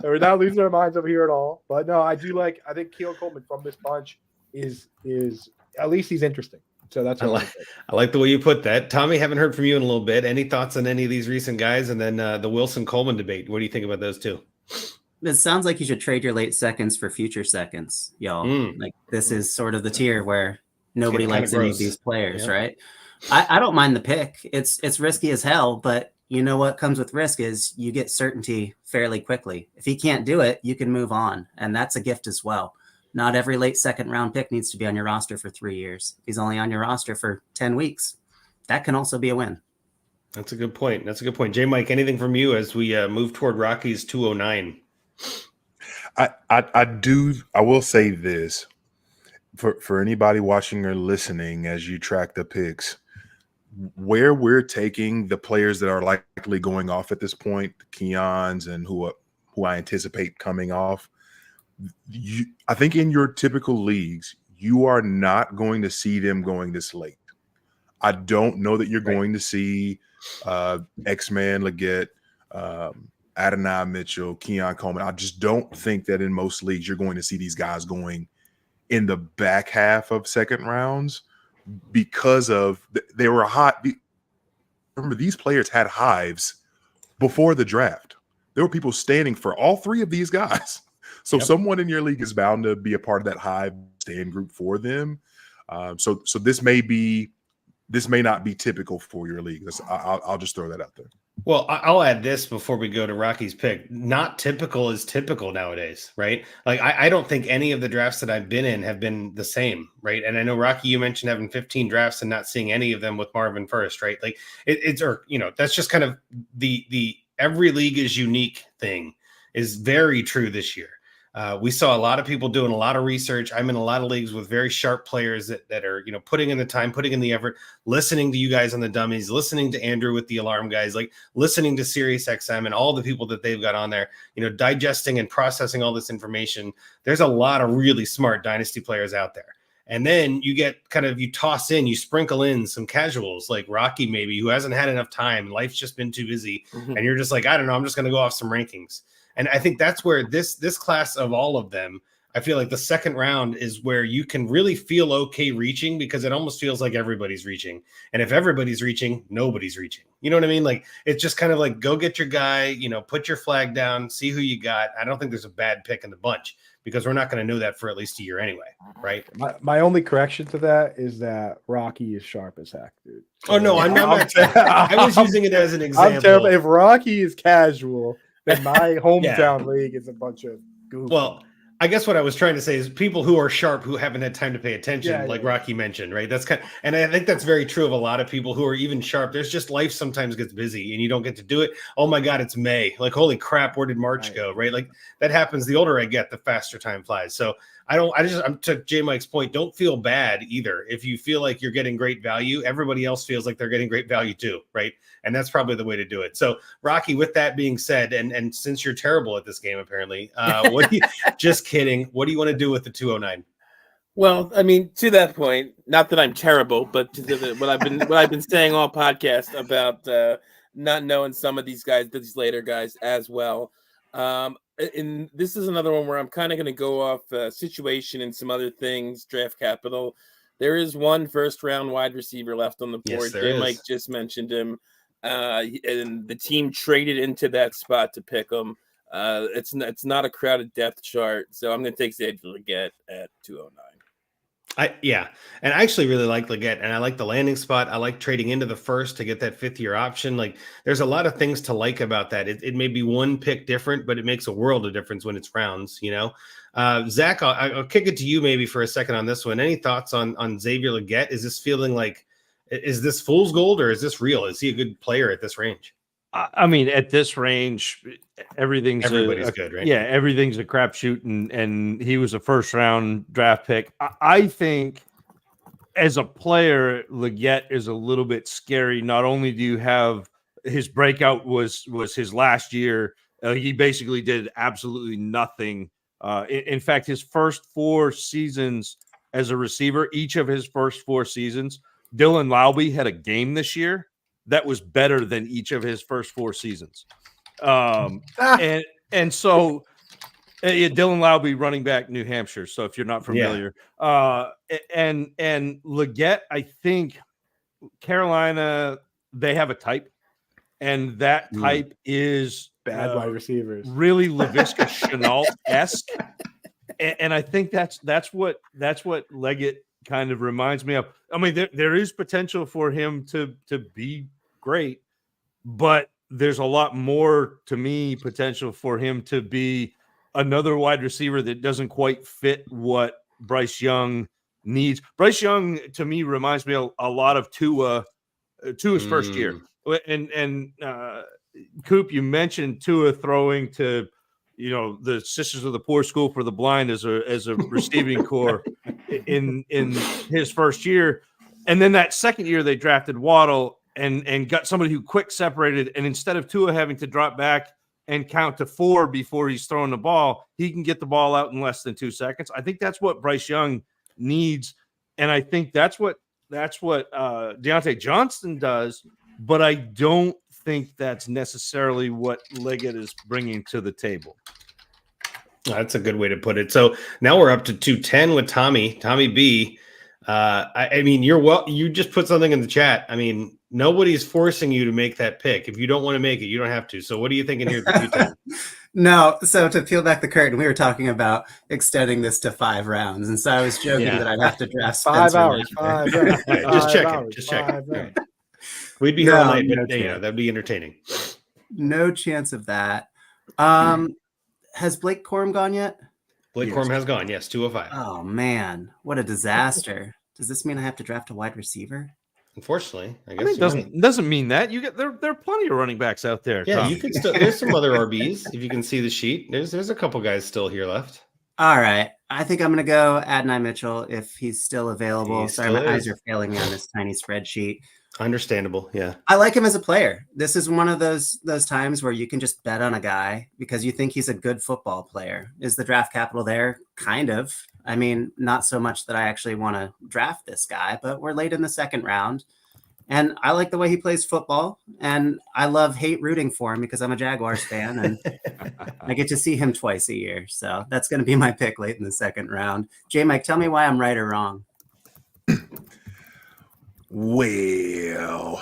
We're not losing our minds over here at all. But no, I think Keel Coleman from this bunch is at least he's interesting. So that's what I like the way you put that. Tommy, haven't heard from you in a little bit. Any thoughts on any of these recent guys? And then the Wilson Coleman debate. What do you think about those two? It sounds like you should trade your late seconds for future seconds, y'all. Like this is sort of the tier where nobody likes any of these players, right? I don't mind the pick. It's risky as hell, but you know what comes with risk is you get certainty fairly quickly. If he can't do it, you can move on, and that's a gift as well. Not every late second round pick needs to be on your roster for 3 years. If he's only on your roster for 10 weeks, that can also be a win. That's a good point. JMic, anything from you as we move toward Rockies 209? I will say this for anybody watching or listening as you track the picks, where we're taking the players that are likely going off at this point, the Keons and who I anticipate coming off. I think in your typical leagues, you are not going to see them going this late. I don't know that you're going to see X-Man, Leggett, Adonai Mitchell, Keon Coleman. I just don't think that in most leagues you're going to see these guys going in the back half of second rounds because of they were hot. Remember, these players had hives before the draft. There were people standing for all three of these guys. So someone in your league is bound to be a part of that hive stand group for them. So this may not be typical for your league. I'll just throw that out there. Well, I'll add this before we go to Rocky's pick. Not typical is typical nowadays, right? Like I don't think any of the drafts that I've been in have been the same, right? And I know, Rocky, you mentioned having 15 drafts and not seeing any of them with Marvin first, right? Like that's just kind of the every league is unique thing is very true this year. We saw a lot of people doing a lot of research. I'm in a lot of leagues with very sharp players that are, putting in the time, putting in the effort, listening to you guys on the dummies, listening to Andrew with the alarm guys, like listening to Sirius XM and all the people that they've got on there, digesting and processing all this information. There's a lot of really smart dynasty players out there. And then you get you sprinkle in some casuals like Rocky, maybe, who hasn't had enough time. Life's just been too busy. And you're just like, I don't know, I'm just going to go off some rankings. And I think that's where this class of all of them, I feel like the second round is where you can really feel okay reaching, because it almost feels like everybody's reaching. And if everybody's reaching, nobody's reaching. You know what I mean? Like, it's just kind of like, go get your guy, put your flag down, see who you got. I don't think there's a bad pick in the bunch, because we're not going to know that for at least a year anyway, right? My only correction to that is that Rocky is sharp as heck, dude. So, oh, no, I'm not. I was using it as an example. I'm terrible. If Rocky is casual, then my hometown league is a bunch of goofy. Well, I guess what I was trying to say is people who are sharp, who haven't had time to pay attention, Rocky mentioned, right? That's and I think that's very true of a lot of people who are even sharp. There's just life sometimes gets busy and you don't get to do it. Oh my God, it's May. Like, holy crap, where did March go? Right? Like, that happens. The older I get, the faster time flies. So I'm to JMic's point, don't feel bad either. If you feel like you're getting great value, everybody else feels like they're getting great value too, right? And that's probably the way to do it. So, Rocky, with that being said, and since you're terrible at this game, apparently, just kidding. What do you want to do with the 209? Well, I mean, to that point, not that I'm terrible, but what I've been saying all podcast about not knowing some of these guys, these later guys as well. And this is another one where I'm kind of going to go off situation and some other things, draft capital. There is one first round wide receiver left on the board. Yes, Mike just mentioned him. And the team traded into that spot to pick him. It's not a crowded depth chart, so I'm going to take Xavier Worthy at 209. Yeah, and I actually really like Leggett, and I like the landing spot. I like trading into the first to get that 5th-year option. Like, there's a lot of things to like about that. It may be one pick different, but it makes a world of difference when it's rounds. Zach, I'll kick it to you maybe for a second on this one. Any thoughts on Xavier Leggett? Is this feeling like, is this fool's gold or is this real? Is he a good player at this range? I mean, at this range, everybody's good, right? Yeah, everything's a crapshoot, and he was a first-round draft pick. I think as a player, Leggett is a little bit scary. Not only do you have his breakout was his last year, he basically did absolutely nothing. In fact, his first 4 seasons as a receiver, each of his first 4 seasons, Dylan Laube had a game this year that was better than each of his first 4 seasons. And so Dylan Laube, running back, New Hampshire. So if you're not familiar, and Leggett, I think Carolina, they have a type, and that type is bad wide receivers, really Laviska Shenault-esque. And I think that's what Leggett kind of reminds me of. I mean, there is potential for him to be great, but there's a lot more, to me, potential for him to be another wide receiver that doesn't quite fit what Bryce Young needs. Bryce Young, to me, reminds me a lot of Tua's first year. And Coop, you mentioned Tua throwing to, the Sisters of the Poor School for the Blind as a receiving core in his first year. And then that second year they drafted Waddle and got somebody who quick separated. And instead of Tua having to drop back and count to 4 before he's throwing the ball, he can get the ball out in less than 2 seconds. I think that's what Bryce Young needs. And I think that's what Deontay Johnson does. But I don't think that's necessarily what Leggett is bringing to the table. That's a good way to put it. So now we're up to 210 with Tommy B. I mean, you just put something in the chat. I mean, nobody's forcing you to make that pick. If you don't want to make it, you don't have to. So what are you thinking here at the 210? No, so to peel back the curtain, we were talking about extending this to 5 rounds. And so I was joking that I'd have to draft 5 Spencer hours. Rattler. 5 rounds. Just checking. Just checking. We'd be here all night, but that'd be entertaining. No chance of that. Has Blake Corum gone yet? Blake Corum has gone. Yes, 205. Oh man, what a disaster! Does this mean I have to draft a wide receiver? Unfortunately, I guess it doesn't mean that. You get there are plenty of running backs out there. Yeah, Tom. you could still. There's some other RBs if you can see the sheet. There's a couple guys still here left. All right, I think I'm gonna go Adonai Mitchell if he's still available. Sorry, my eyes are failing me on this tiny spreadsheet. Understandable, yeah. I like him as a player. This is one of those times where you can just bet on a guy because you think he's a good football player. Is the draft capital there? Kind of. I mean, not so much that I actually want to draft this guy, but we're late in the 2nd round. And I like the way he plays football. And I hate rooting for him because I'm a Jaguars fan. And I get to see him twice a year. So that's going to be my pick late in the 2nd round. JMic, tell me why I'm right or wrong. Well,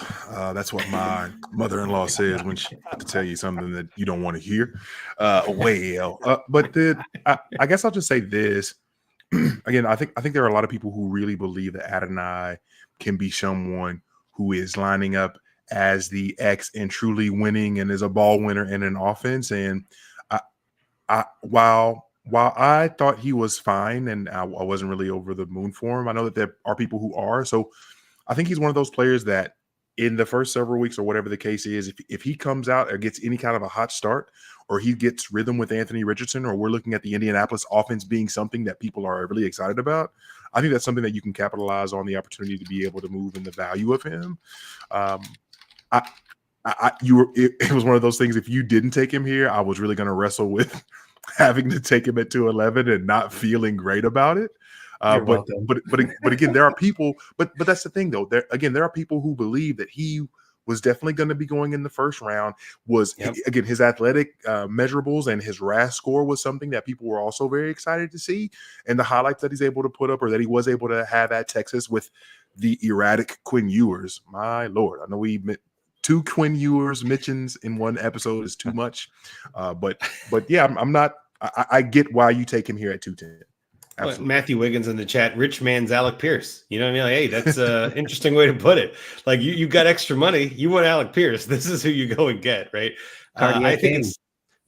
that's what my mother-in-law says when she has to tell you something that you don't want to hear. But I guess I'll just say this. Again, I think there are a lot of people who really believe that Adonai can be someone who is lining up as the X and truly winning and is a ball winner in an offense. And while I thought he was fine and I wasn't really over the moon for him, I know that there are people who are. So I think he's one of those players that in the first several weeks or whatever the case is, if he comes out or gets any kind of a hot start or he gets rhythm with Anthony Richardson or we're looking at the Indianapolis offense being something that people are really excited about, I think that's something that you can capitalize on, the opportunity to be able to move in the value of him. It was one of those things, if you didn't take him here, I was really going to wrestle with having to take him at 211 and not feeling great about it. But again, there are people. But that's the thing, though. There are people who believe that he was definitely going to be going in the 1st round. Again, his athletic measurables and his RAS score was something that people were also very excited to see, and the highlights that he's able to put up or that he was able to have at Texas with the erratic Quinn Ewers. My Lord, I know we met 2 Quinn Ewers mentions in one episode is too much, but yeah, I'm not. I get why you take him here at 210. Absolutely. Matthew Wiggins in the chat, rich man's Alec Pierce. You know what I mean? Like, hey, that's an interesting way to put it. Like you got extra money, you want Alec Pierce. This is who you go and get, right? Cartier I think King.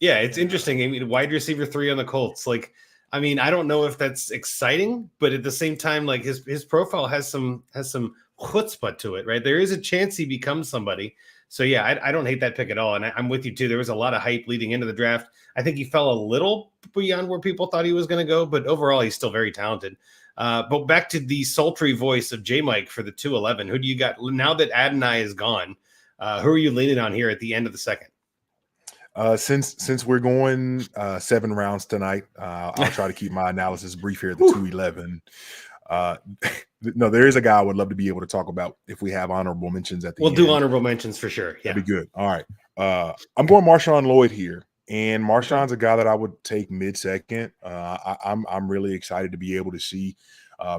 it's interesting. I mean, wide receiver 3 on the Colts. Like, I mean, I don't know if that's exciting, but at the same time, like his profile has some chutzpah to it, right? There is a chance he becomes somebody. So yeah, I don't hate that pick at all. And I'm with you too. There was a lot of hype leading into the draft. I think he fell a little beyond where people thought he was going to go, but overall he's still very talented. But back to the sultry voice of JMic for the 211. Who do you got now that Adonai is gone? Who are you leaning on here at the end of the second? Since we're going 7 rounds tonight, I'll try to keep my analysis brief here at the 211. No, there is a guy I would love to be able to talk about if we have honorable mentions at the end. We'll do honorable mentions for sure. Yeah, that'd be good. All right. I'm going Marshawn Lloyd here. And Marshawn's a guy that I would take mid-second. I'm really excited to be able to see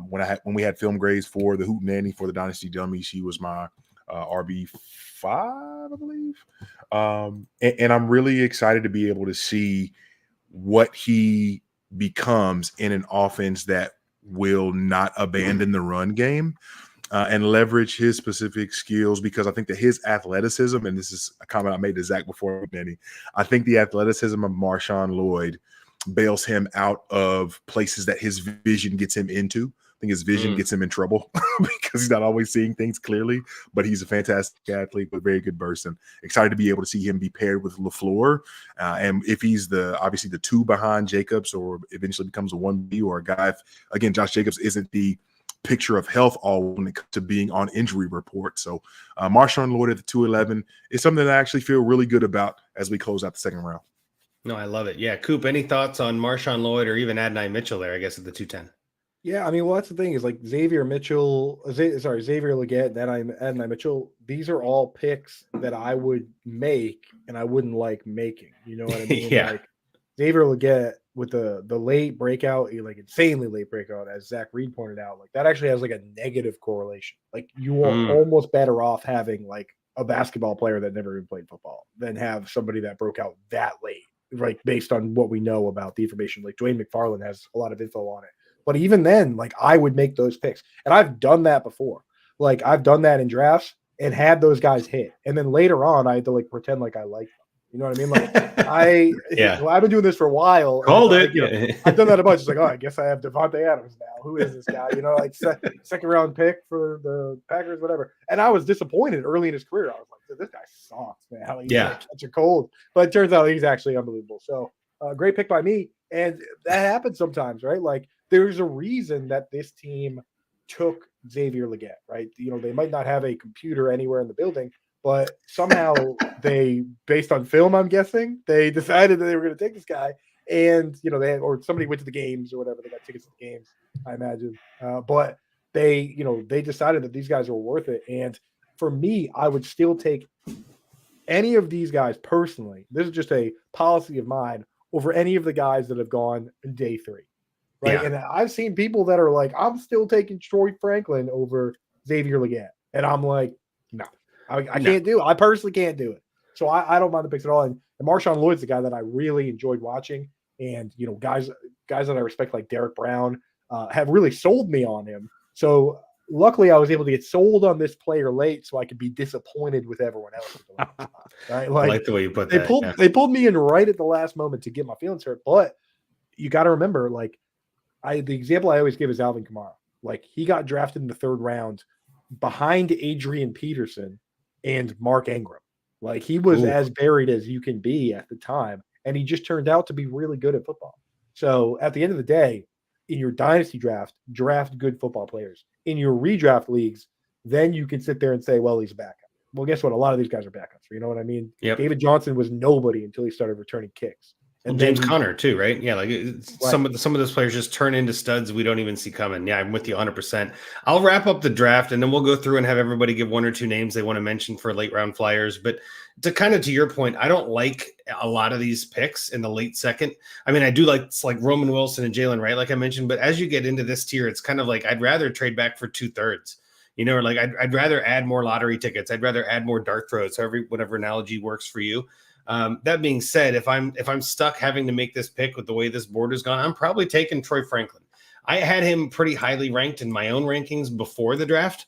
when we had film grades for the Hootenanny for the Dynasty Dummies. He was my RB5, I believe. And I'm really excited to be able to see what he becomes in an offense that will not abandon the run game and leverage his specific skills, because I think that his athleticism, and this is a comment I made to Zach before, Benny, I think the athleticism of Marshawn Lloyd bails him out of places that his vision gets him into. I think his vision gets him in trouble because he's not always seeing things clearly, but he's a fantastic athlete with very good burst, and excited to be able to see him be paired with LaFleur. And if he's obviously the 2 behind Jacobs, or eventually becomes a 1B, or a guy, again, Josh Jacobs isn't the picture of health all when it comes to being on injury report. So Marshawn Lloyd at the 211 is something that I actually feel really good about as we close out the second round. No, I love it. Yeah. Coop, any thoughts on Marshawn Lloyd or even Adonai Mitchell there, I guess, at the 210? Yeah, I mean, well, that's the thing is like Xavier Leggett, and Adonai Mitchell. These are all picks that I would make, and I wouldn't like making. You know what I mean? Yeah. Like Xavier Leggett with the late breakout, like insanely late breakout, as Zac Reed pointed out, like that actually has like a negative correlation. Like you are almost better off having like a basketball player that never even played football than have somebody that broke out that late, right? Based on what we know about the information. Like Dwayne McFarland has a lot of info on it. But even then, like I would make those picks. And I've done that before. Like I've done that in drafts and had those guys hit. And then later on, I had to like pretend like I liked them. You know what I mean? Like I've been doing this for a while. Called it. Like, you know, I've done that a bunch. It's like, oh, I guess I have Devontae Adams now. Who is this guy? You know, like second round pick for the Packers, whatever. And I was disappointed early in his career. I was like, this guy sucks, man. How he catch a cold. But it turns out he's actually unbelievable. So great pick by me. And that happens sometimes, right? Like there's a reason that this team took Xavier Leggett, right? You know, they might not have a computer anywhere in the building, but somehow they, based on film, I'm guessing, they decided that they were going to take this guy. And, you know, or somebody went to the games or whatever. They got tickets to the games, I imagine. But they decided that these guys were worth it. And for me, I would still take any of these guys personally. This is just a policy of mine over any of the guys that have gone in day 3. Right. Yeah. And I've seen people that are like, I'm still taking Troy Franklin over Xavier Leggett. And I'm like, no, I can't do it. I personally can't do it. So I don't mind the picks at all. And Marshawn Lloyd's the guy that I really enjoyed watching. And, you know, guys that I respect like Derek Brown have really sold me on him. So luckily I was able to get sold on this player late so I could be disappointed with everyone else. Right? Like, I like the way you put that. They pulled me in right at the last moment to get my feelings hurt. But you got to remember, like, the example I always give is Alvin Kamara. Like he got drafted in the 3rd round behind Adrian Peterson and Mark Ingram. Like he was as buried as you can be at the time. And he just turned out to be really good at football. So at the end of the day, in your dynasty draft good football players. In your redraft leagues, then you can sit there and say, well, he's a backup. Well, guess what? A lot of these guys are backups. You know what I mean? Yep. David Johnson was nobody until he started returning kicks. And James Conner too, right? Yeah, like some of those players just turn into studs we don't even see coming. Yeah, I'm with you 100%. I'll wrap up the draft and then we'll go through and have everybody give 1 or 2 names they want to mention for late round flyers. But to your point, I don't like a lot of these picks in the late second. I mean, I do like Roman Wilson and Jalen Wright, like I mentioned. But as you get into this tier, it's kind of like I'd rather trade back for 2/3. You know, or like I'd rather add more lottery tickets. I'd rather add more dart throws. Whatever analogy works for you. That being said, if I'm stuck having to make this pick with the way this board has gone, I'm probably taking Troy Franklin. I had him pretty highly ranked in my own rankings before the draft.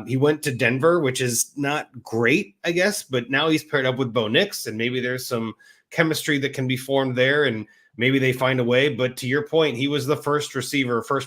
He went to Denver, which is not great, I guess, but now he's paired up with Bo Nix, and maybe there's some chemistry that can be formed there, and maybe they find a way. But to your point, he was the first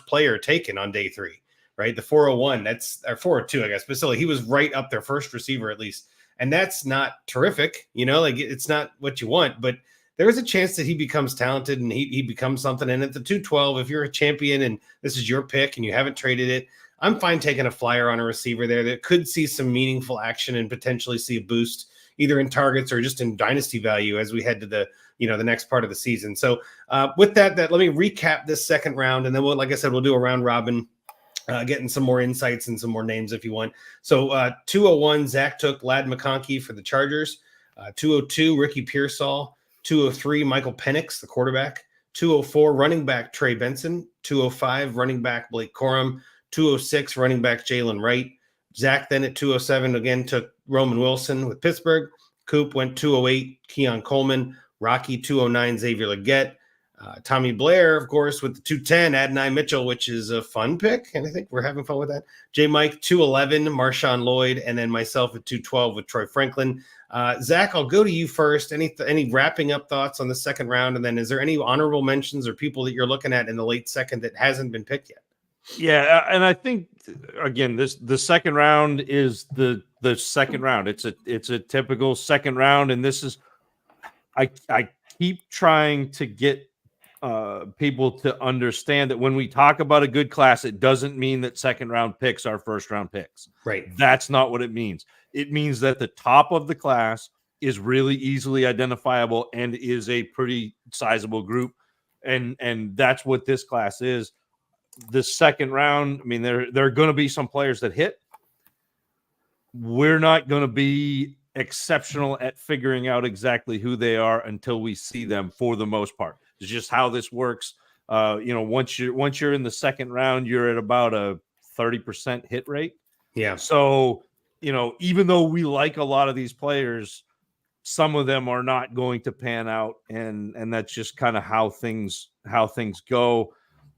player taken on day 3, right? The 401, or 402, I guess, but still, he was right up there, first receiver at least. And that's not terrific, like it's not what you want, but there is a chance that he becomes talented and he becomes something. And at the 212, if you're a champion and this is your pick and you haven't traded it, I'm fine taking a flyer on a receiver there that could see some meaningful action and potentially see a boost either in targets or just in dynasty value as we head to the next part of the season. So with that, let me recap this second round, and then like I said, we'll do a round robin, getting some more insights and some more names if you want. So 201, Zach took Ladd McConkey for the Chargers. 202, Ricky Pearsall. 203, Michael Penix, the quarterback. 204, running back Trey Benson. 205, running back Blake Corum. 206, running back Jalen Wright. Zach then at 207 again took Roman Wilson with Pittsburgh. Coop went 208, Keon Coleman. Rocky 209, Xavier Legette. Tommy Blair, of course, with the 210, Adonai Mitchell, which is a fun pick, and I think we're having fun with that. JMic 211, Marshawn Lloyd, and then myself at 212 with Troy Franklin. Zach, I'll go to you first. Any wrapping up thoughts on the second round, and then is there any honorable mentions or people that you're looking at in the late second that hasn't been picked yet? Yeah, and I think again, the second round is the second round. It's a typical second round, and this is I keep trying to get people to understand that when we talk about a good class, it doesn't mean that second round picks are first round picks. Right. That's not what it means. It means that the top of the class is really easily identifiable and is a pretty sizable group. And that's what this class is. The second round, I mean, there are going to be some players that hit. We're not going to be exceptional at figuring out exactly who they are until we see them for the most part. It's just how this works. Once you're in the second round, you're at about a 30% hit rate. Yeah. So, even though we like a lot of these players, some of them are not going to pan out, and that's just kind of how things go.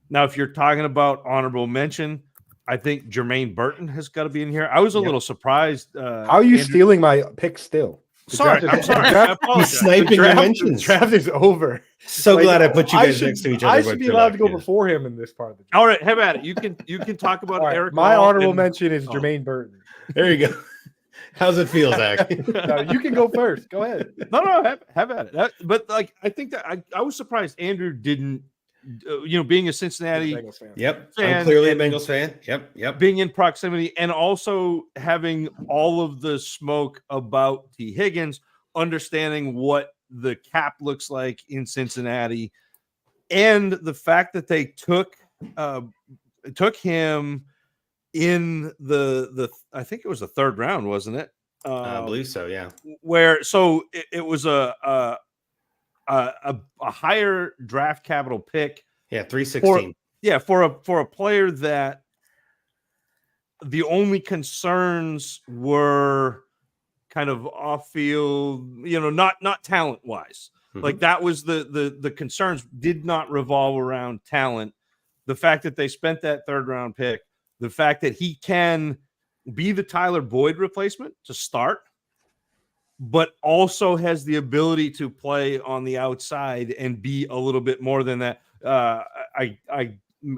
Now, if you're talking about honorable mention, I think Jermaine Burton has got to be in here. I was a little surprised. How are you stealing my pick still? I'm sorry. I apologize. He's sniping your mentions. The draft is over. So glad I put you guys next to each other. I should be allowed to go before him in this part of the draft. All right, have at it. You can talk about right, Eric. My honorable mention is Jermaine Burton. There you go. How's it feel, Zach? No, you can go first. Go ahead. No, have at it. But I think that I was surprised Andrew didn't. Being a Cincinnati fan. Yep, I'm clearly a Bengals fan. Yep. Being in proximity and also having all of the smoke about T. Higgins, understanding what the cap looks like in Cincinnati, and the fact that they took him in the I think it was the third round, wasn't it? I believe so. Yeah. It was a higher draft capital pick. Yeah, 316. For a player that the only concerns were kind of off field, not talent wise. Mm-hmm. Like that was the concerns did not revolve around talent. The fact that they spent that third round pick, the fact that he can be the Tyler Boyd replacement to start, but also has the ability to play on the outside and be a little bit more than that. I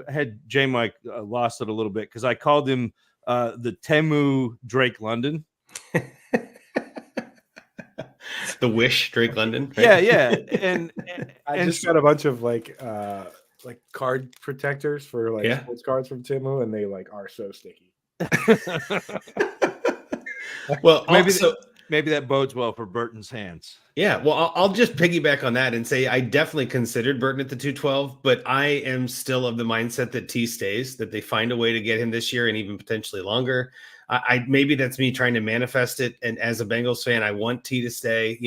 had JMic lost it a little bit because I called him the Temu Drake London. The Wish Drake London. Right? Yeah. And I just got a bunch of like card protectors for sports cards from Temu, and they are so sticky. Well, maybe that bodes well for Burton's hands. Yeah, well, I'll just piggyback on that and say I definitely considered Burton at the 212, but I am still of the mindset that T stays, that they find a way to get him this year and even potentially longer. I maybe that's me trying to manifest it, and as a Bengals fan, I want T to stay.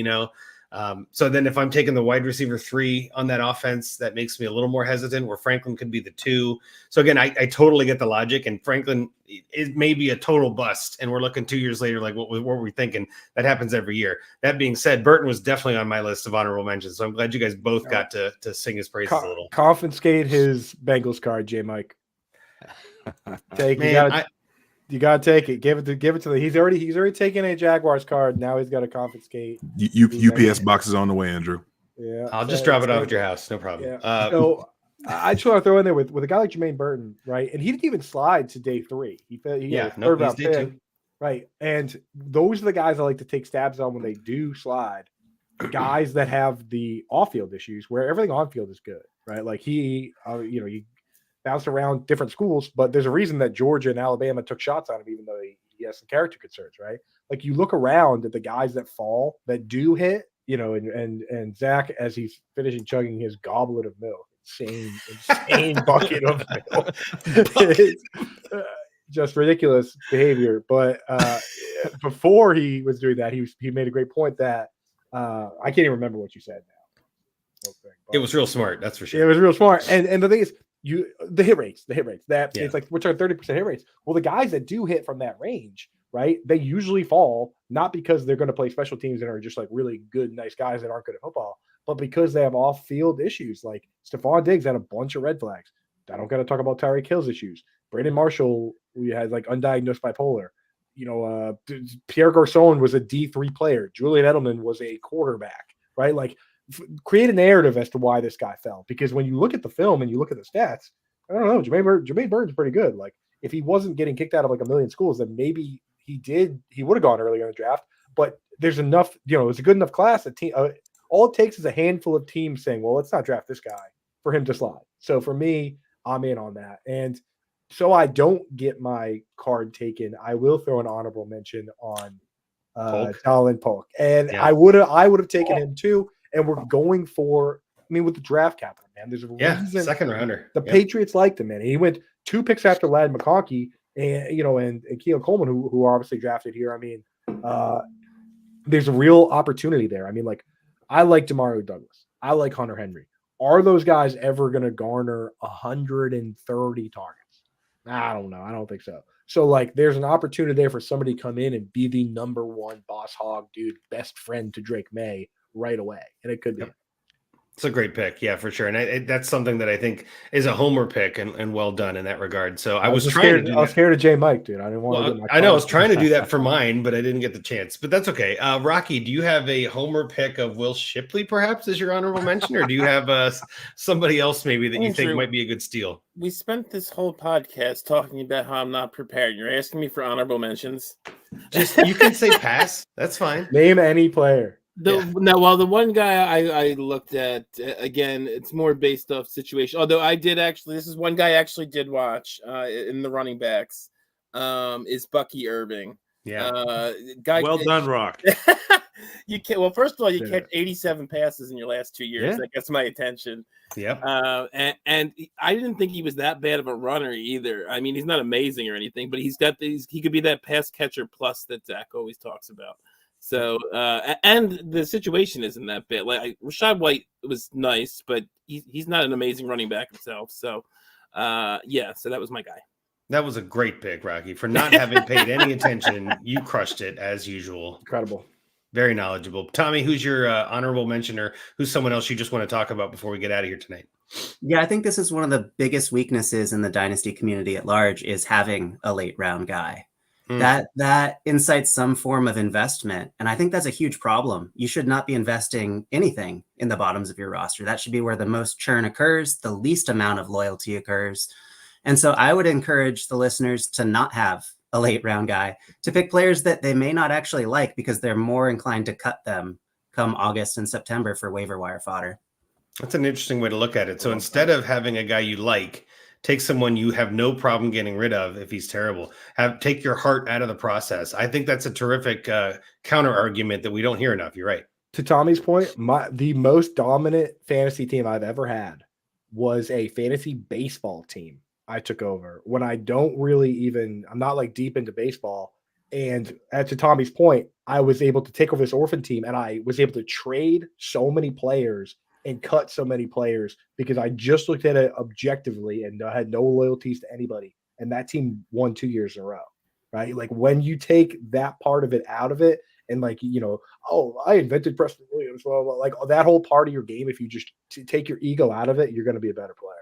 So then if I'm taking the wide receiver 3 on that offense, that makes me a little more hesitant, where Franklin could be the 2. So again, I totally get the logic, and Franklin is maybe a total bust, and we're looking 2 years later like what were we thinking? That happens every year. That being said, Burton was definitely on my list of honorable mentions, so I'm glad you guys both got to sing his praises a little. Confiscate his Bengals card, JMic. Take Man, you gotta take it. Give it to the. He's already taken a Jaguars card. Now he's got to confiscate. UPS box is on the way, Andrew. Yeah, I'll just drop it off at your house, no problem. Yeah. So I just want to throw in there with a guy like Jermaine Burton, right? And he didn't even slide to day 3. He third round pick, right? And those are the guys I like to take stabs on when they do slide. Guys that have the off-field issues, where everything on field is good, right? Like he bounced around different schools, but there's a reason that Georgia and Alabama took shots on him, even though he has some character concerns, right? Like you look around at the guys that fall, that do hit, and Zach, as he's finishing chugging his goblet of milk, insane bucket of milk, just ridiculous behavior. But before he was doing that, he made a great point that I can't even remember what you said now. It was real smart, that's for sure. It was real smart, and the thing is, the hit rates that it's like, which are 30% hit rates. Well, the guys that do hit from that range, right, they usually fall not because they're going to play special teams and are just like really good, nice guys that aren't good at football, but because they have off-field issues. Like Stephon Diggs had a bunch of red flags. I don't got to talk about Tyreek Hill's issues. Brandon Marshall, we had like undiagnosed bipolar. Pierre Garçon was a D3 player. Julian Edelman was a quarterback, right? Like, create a narrative as to why this guy fell. Because when you look at the film and you look at the stats, I don't know, Jermaine Burton's pretty good. Like, if he wasn't getting kicked out of like a million schools, then maybe he would have gone earlier in the draft. But there's enough, it's a good enough class. All it takes is a handful of teams saying, well, let's not draft this guy for him to slide. So for me, I'm in on that. And so I don't get my card taken, I will throw an honorable mention on Dalvin Polk. And I would have taken him too. And we're going for, with the draft capital, man. There's a reason second rounder. The Patriots liked him, man. He went 2 picks after Ladd McConkey and Keon Coleman, who are obviously drafted here. There's a real opportunity there. I like Demario Douglas. I like Hunter Henry. Are those guys ever going to garner 130 targets? I don't know. I don't think so. So, there's an opportunity there for somebody to come in and be the number 1 boss hog, dude, best friend to Drake May right away. And it could be. It's a great pick. Yeah, for sure. And that's something that I think is a homer pick and well done in that regard. So I was scared of JMic, dude. I didn't want to get my I know I was trying to do that for mine, but I didn't get the chance. But that's okay. Rocky, do you have a homer pick of Will Shipley perhaps as your honorable mention, or do you have somebody else maybe that you think might be a good steal? We spent this whole podcast talking about how I'm not prepared. You're asking me for honorable mentions. You can say pass. That's fine. Name any player. The one guy I looked at, again, it's more based off situation. Although this is one guy I actually did watch in the running backs, is Bucky Irving. Yeah. Well done, Rock. You can't. Well, first of all, you catch 87 passes in your last 2 years. Yeah. That gets my attention. Yep. And I didn't think he was that bad of a runner either. He's not amazing or anything, but he's got these. He could be that pass catcher plus that Zach always talks about. So, and the situation isn't that bad. Like Rachaad White was nice, but he's not an amazing running back himself. So, so that was my guy. That was a great pick, Rocky. For not having paid any attention, you crushed it as usual. Incredible. Very knowledgeable. Tommy, who's your honorable mention, or who's someone else you just want to talk about before we get out of here tonight? Yeah, I think this is one of the biggest weaknesses in the Dynasty community at large is having a late round guy. That incites some form of investment. And I think that's a huge problem. You should not be investing anything in the bottoms of your roster. That should be where the most churn occurs, the least amount of loyalty occurs. And so I would encourage the listeners to not have a late round guy, to pick players that they may not actually like because they're more inclined to cut them come August and September for waiver wire fodder. That's an interesting way to look at it. So instead of having a guy you like, take someone you have no problem getting rid of if he's terrible. Take your heart out of the process. I think that's a terrific counter argument that we don't hear enough. You're right. To Tommy's point, the most dominant fantasy team I've ever had was a fantasy baseball team I took over when I'm not like deep into baseball. And to Tommy's point, I was able to take over this orphan team, and I was able to trade so many players and cut so many players because I just looked at it objectively and I had no loyalties to anybody. And that team won 2 years in a row, right? Like when you take that part of it out of it, and like, you know, oh, I invented Preston Williams, well, like that whole part of your game, if you just take your ego out of it, you're going to be a better player.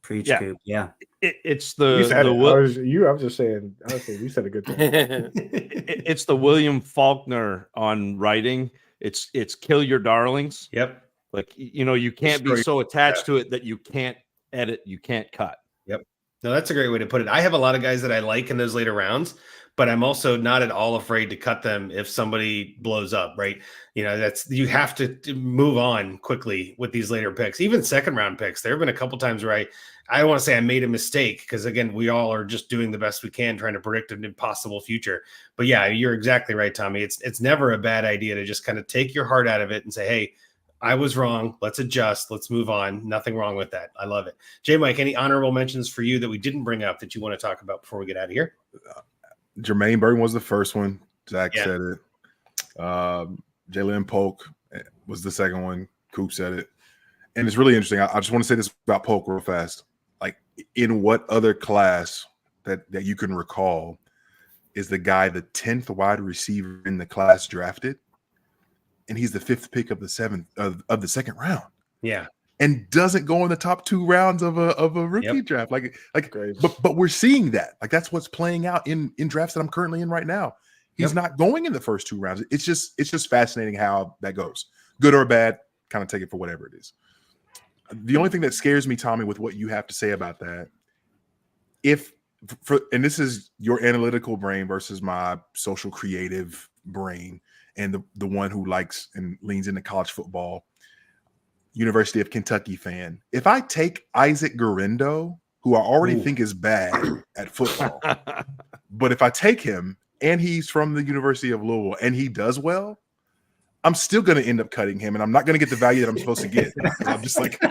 Preach, Yeah. Coop. Yeah. It's You the said it. Will- I was just saying, honestly, you said a good thing. it's the William Faulkner on writing. It's kill your darlings. Yep. Like, you know, you can't be so attached to it that you can't edit, you can't cut. Yep. No, that's a great way to put it. I have a lot of guys that I like in those later rounds, but I'm also not at all afraid to cut them if somebody blows up, right? You know, you have to move on quickly with these later picks, even second round picks. There have been a couple times where I want to say I made a mistake because, again, we all are just doing the best we can trying to predict an impossible future. But yeah, you're exactly right, Tommy. It's never a bad idea to just kind of take your heart out of it and say, hey, I was wrong. Let's adjust. Let's move on. Nothing wrong with that. I love it. JMic, any honorable mentions for you that we didn't bring up that you want to talk about before we get out of here? Jermaine Burton was the first one. Zach said it. Jalen Polk was the second one. Coop said it. And it's really interesting. I just want to say this about Polk real fast. Like, in what other class that you can recall is the guy, the 10th wide receiver in the class drafted, and he's the 5th pick of the second round. Yeah. And doesn't go in the top 2 rounds of a rookie draft. Like, but we're seeing that. Like, that's what's playing out in drafts that I'm currently in right now. He's not going in the first 2 rounds. It's just fascinating how that goes. Good or bad, kind of take it for whatever it is. The only thing that scares me, Tommy, with what you have to say about that, and this is your analytical brain versus my social creative brain, and the one who likes and leans into college football, University of Kentucky fan. If I take Isaac Guerendo, who I already think is bad at football, but if I take him and he's from the University of Louisville and he does well, I'm still going to end up cutting him, and I'm not going to get the value that I'm supposed to get. I'm just like,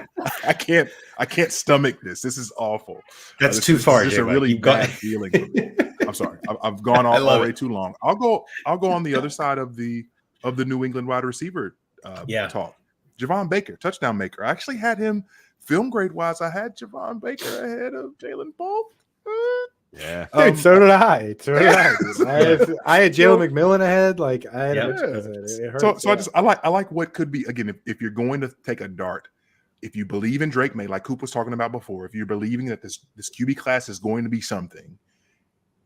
I can't stomach this. This is awful. That's too far. It's just a really bad feeling for me. I'm sorry. I've gone all way too long. I'll go on the other side of the New England wide receiver talk. Javon Baker, touchdown maker. I actually had him film grade wise. I had Javon Baker ahead of Jalen Polk. Yeah. Dude, so did I. I had Jalen McMillan ahead. Like I had it hurts, so I like what could be, again, if you're going to take a dart, if you believe in Drake May, like Coop was talking about before, if you're believing that this QB class is going to be something,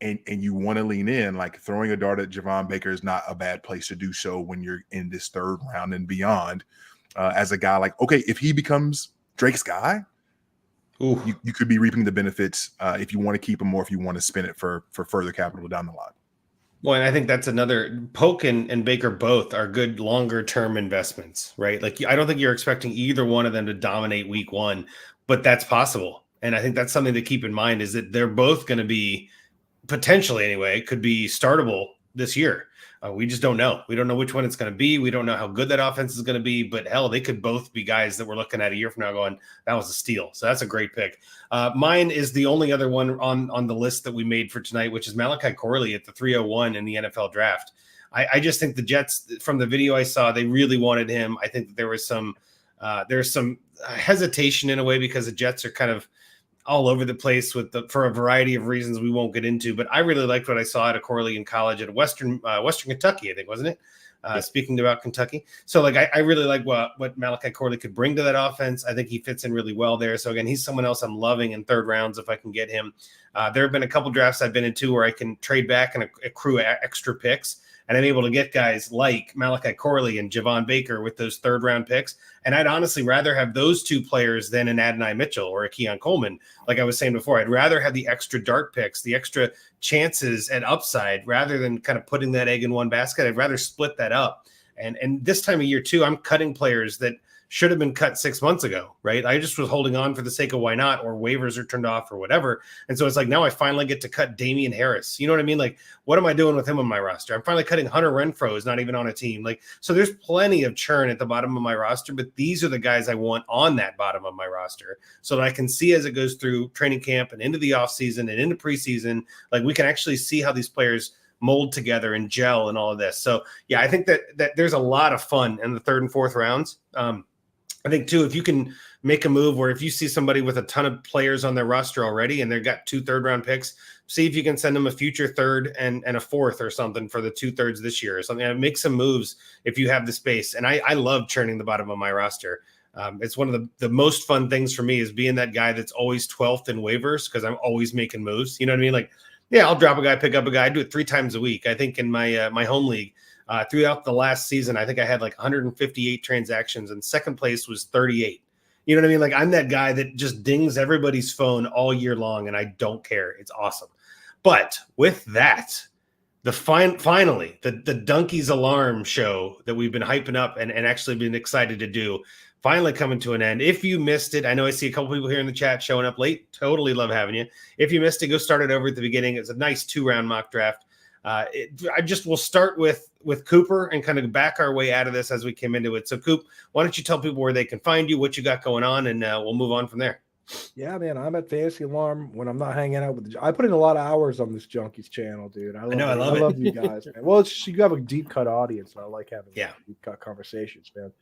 and you want to lean in, like throwing a dart at Javon Baker is not a bad place to do so when you're in this 3rd round and beyond. As a guy, like, okay, if he becomes Drake's guy, you could be reaping the benefits if you want to keep him or if you want to spend it for further capital down the line. Well, and I think that's another. Polk and Baker both are good longer term investments, right? Like, I don't think you're expecting either one of them to dominate week 1, but that's possible. And I think that's something to keep in mind, is that they're both going to be, potentially anyway, could be startable this year. We just don't know. We don't know which one it's going to be. We don't know how good that offense is going to be, but hell, they could both be guys that we're looking at a year from now going, that was a steal. So that's a great pick. Mine is the only other one on the list that we made for tonight, which is Malachi Corley at the 301 in the NFL draft. I just think the Jets, from the video I saw, they really wanted him. I think that there's some hesitation in a way because the Jets are kind of all over the place for a variety of reasons we won't get into, but I really liked what I saw out of Corley in college at Western Kentucky, I think, wasn't it? Speaking about Kentucky. So like, I really like what Malachi Corley could bring to that offense. I think he fits in really well there. So again, he's someone else I'm loving in 3rd rounds if I can get him. There have been a couple drafts I've been into where I can trade back and accrue extra picks, and I'm able to get guys like Malachi Corley and Javon Baker with those 3rd round picks. And I'd honestly rather have those 2 players than an Adonai Mitchell or a Keon Coleman. Like I was saying before, I'd rather have the extra dart picks, the extra chances at upside, rather than kind of putting that egg in one basket. I'd rather split that up. And this time of year too, I'm cutting players that should have been cut 6 months ago, right? I just was holding on for the sake of why not, or waivers are turned off or whatever. And so it's like, now I finally get to cut Damian Harris. You know what I mean? Like, what am I doing with him on my roster? I'm finally cutting Hunter Renfrow, is not even on a team. Like, so there's plenty of churn at the bottom of my roster, but these are the guys I want on that bottom of my roster so that I can see as it goes through training camp and into the offseason and into preseason, like we can actually see how these players mold together and gel and all of this. So yeah, I think that there's a lot of fun in the third and fourth rounds. I think too, if you can make a move where if you see somebody with a ton of players on their roster already and they've got 2 third-round picks, see if you can send them a future third and a fourth or something for the 2 thirds this year or something. And make some moves if you have the space. And I love churning the bottom of my roster. It's one of the most fun things for me is being that guy that's always 12th in waivers because I'm always making moves. You know what I mean? Like, yeah, I'll drop a guy, pick up a guy. I do it 3 times a week. I think in my my home league, throughout the last season, I think I had like 158 transactions and second place was 38. You know what I mean? Like I'm that guy that just dings everybody's phone all year long and I don't care. It's awesome. But with that, finally, the Junkies alarm show that we've been hyping up and actually been excited to do finally coming to an end. If you missed it, I know I see a couple people here in the chat showing up late. Totally love having you. If you missed it, go start it over at the beginning. It's a nice 2-round mock draft. We'll start with Cooper and kind of back our way out of this as we came into it. So Coop, why don't you tell people where they can find you, what you got going on, and we'll move on from there. Yeah, man, I'm at Fantasy Alarm when I'm not hanging out with I put in a lot of hours on this Junkies channel, dude. I love you guys, man. Well, you have a deep cut audience, and I like having deep cut conversations, man.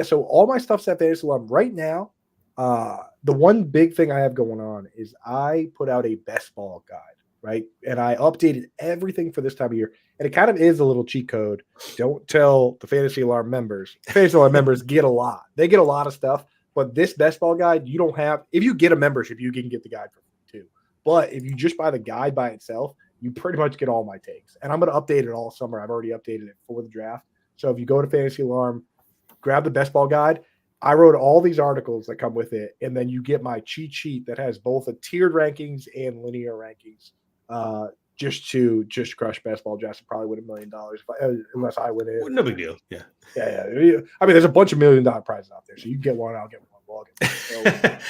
So all my stuff's at Fantasy Alarm right now. The one big thing I have going on is I put out a best ball guide. Right. And I updated everything for this time of year. And it kind of is a little cheat code. Don't tell the Fantasy Alarm members. Fantasy Alarm members get a lot. They get a lot of stuff. But this best ball guide, you don't have. If you get a membership, you can get the guide for free too. But if you just buy the guide by itself, you pretty much get all my takes. And I'm going to update it all summer. I've already updated it for the draft. So if you go to Fantasy Alarm, grab the best ball guide. I wrote all these articles that come with it. And then you get my cheat sheet that has both a tiered rankings and linear rankings. Just to crush best ball drafts and probably win $1 million unless I win it. No big deal. Yeah. I mean, there's a bunch of $1 million prizes out there, so you get one, I'll get one. So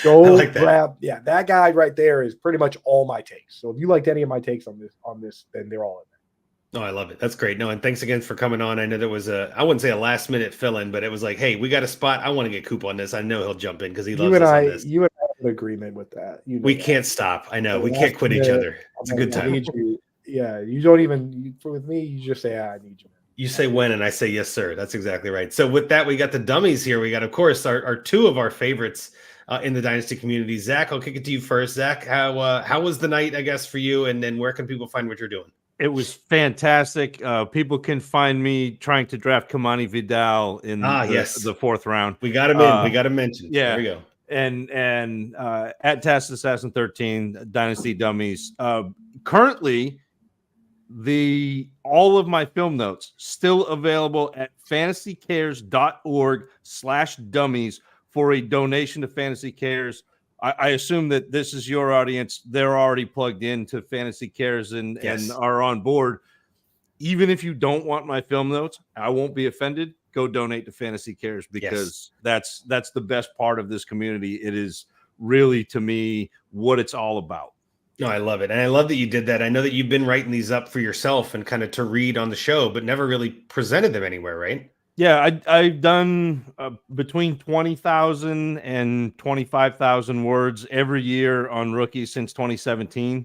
go like grab. That. Yeah, that guy right there is pretty much all my takes. So if you liked any of my takes on this, then they're all in there. No, I love it. That's great. No, and thanks again for coming on. I know there was I wouldn't say a last minute fill in, but it was like, hey, we got a spot. I want to get Coop on this. I know he'll jump in because he loves on this. You and I have an agreement with that. We can't stop. I know. We can't quit each other. It's a good time. You don't even with me. You just say, I need you. You say when, and I say yes, sir. That's exactly right. So with that, we got the dummies here. We got, of course, our 2 of our favorites in the Dynasty community. Zach, I'll kick it to you first. Zach, how was the night, I guess, for you? And then where can people find what you're doing? It was fantastic. People can find me trying to draft Kamani Vidal in the 4th round. We got him in. We got him mentioned. Yeah. There we go. And at Task Assassin 13 Dynasty Dummies. Currently, all of my film notes still available at fantasycares.org/dummies for a donation to Fantasy Cares. I assume that this is your audience. They're already plugged into Fantasy Cares and are on board. Even if you don't want my film notes, I won't be offended. Go donate to Fantasy Cares because that's the best part of this community. It is really, to me, what it's all about. No, I love it. And I love that you did that. I know that you've been writing these up for yourself and kind of to read on the show, but never really presented them anywhere, right? Yeah, I've done between 20,000 and 25,000 words every year on rookies since 2017.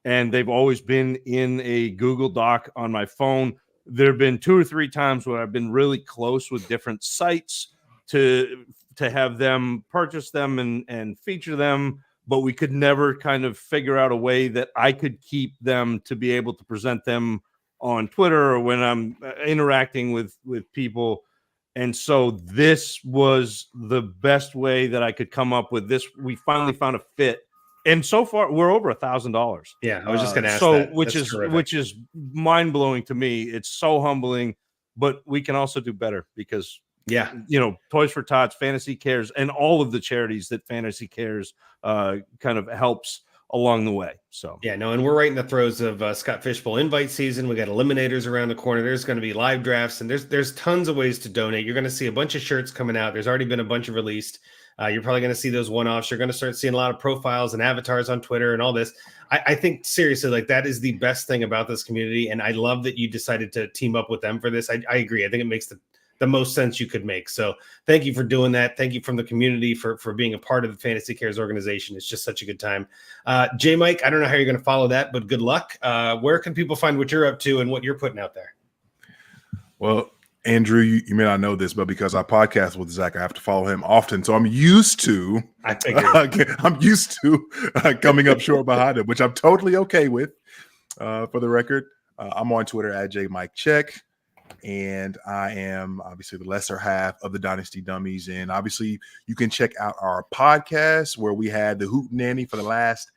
And they've always been in a Google Doc on my phone. There have been 2 or 3 times where I've been really close with different sites to have them purchase them and feature them, but we could never kind of figure out a way that I could keep them to be able to present them on Twitter or when I'm interacting with people. And so this was the best way that I could come up with this. We finally found a fit. And so far we're over $1,000. Yeah. I was just going to ask that. Which is mind blowing to me. It's so humbling, but we can also do better because Toys for Tots, Fantasy Cares, and all of the charities that Fantasy Cares kind of helps along the way. So and we're right in the throes of Scott Fishbowl invite season. We got eliminators around the corner. There's going to be live drafts, and there's tons of ways to donate. You're going to see a bunch of shirts coming out. There's already been a bunch of released. You're probably going to see those one-offs. You're going to start seeing a lot of profiles and avatars on Twitter and all this. I think seriously, like that is the best thing about this community, and I love that you decided to team up with them for this. I agree. I think it makes the the most sense you could make. So thank you for doing that. Thank you from the community for being a part of the Fantasy Cares organization. It's just such a good time. JMic, I don't know how you're going to follow that, but good luck. Where can people find what you're up to and what you're putting out there? Well, Andrew, you may not know this, but because I podcast with Zach, I have to follow him often. So I'm used to coming up short behind him, which I'm totally okay with. For the record, I'm on Twitter at JMicCheck, and I am obviously the lesser half of the Dynasty Dummies. And obviously, you can check out our podcast where we had the Hoot Nanny for the last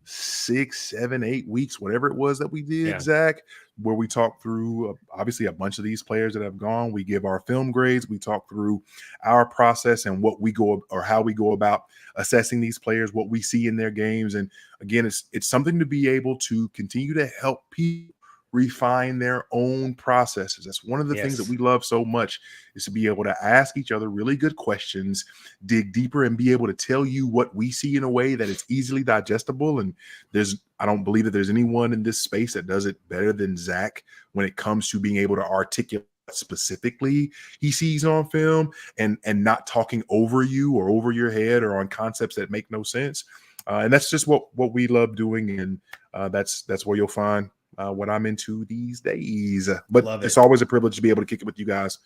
6, 7, 8 weeks, whatever it was that we did, Zach, where we talk through obviously a bunch of these players that have gone. We give our film grades. We talk through our process and what we go or how we go about assessing these players, what we see in their games. And again, it's something to be able to continue to help people refine their own processes. That's one of the things that we love so much, is to be able to ask each other really good questions, dig deeper, and be able to tell you what we see in a way that is easily digestible. And I don't believe that there's anyone in this space that does it better than Zach when it comes to being able to articulate specifically he sees on film and not talking over you or over your head or on concepts that make no sense. And that's just what we love doing. And that's where you'll find what I'm into these days. But it's always a privilege to be able to kick it with you guys.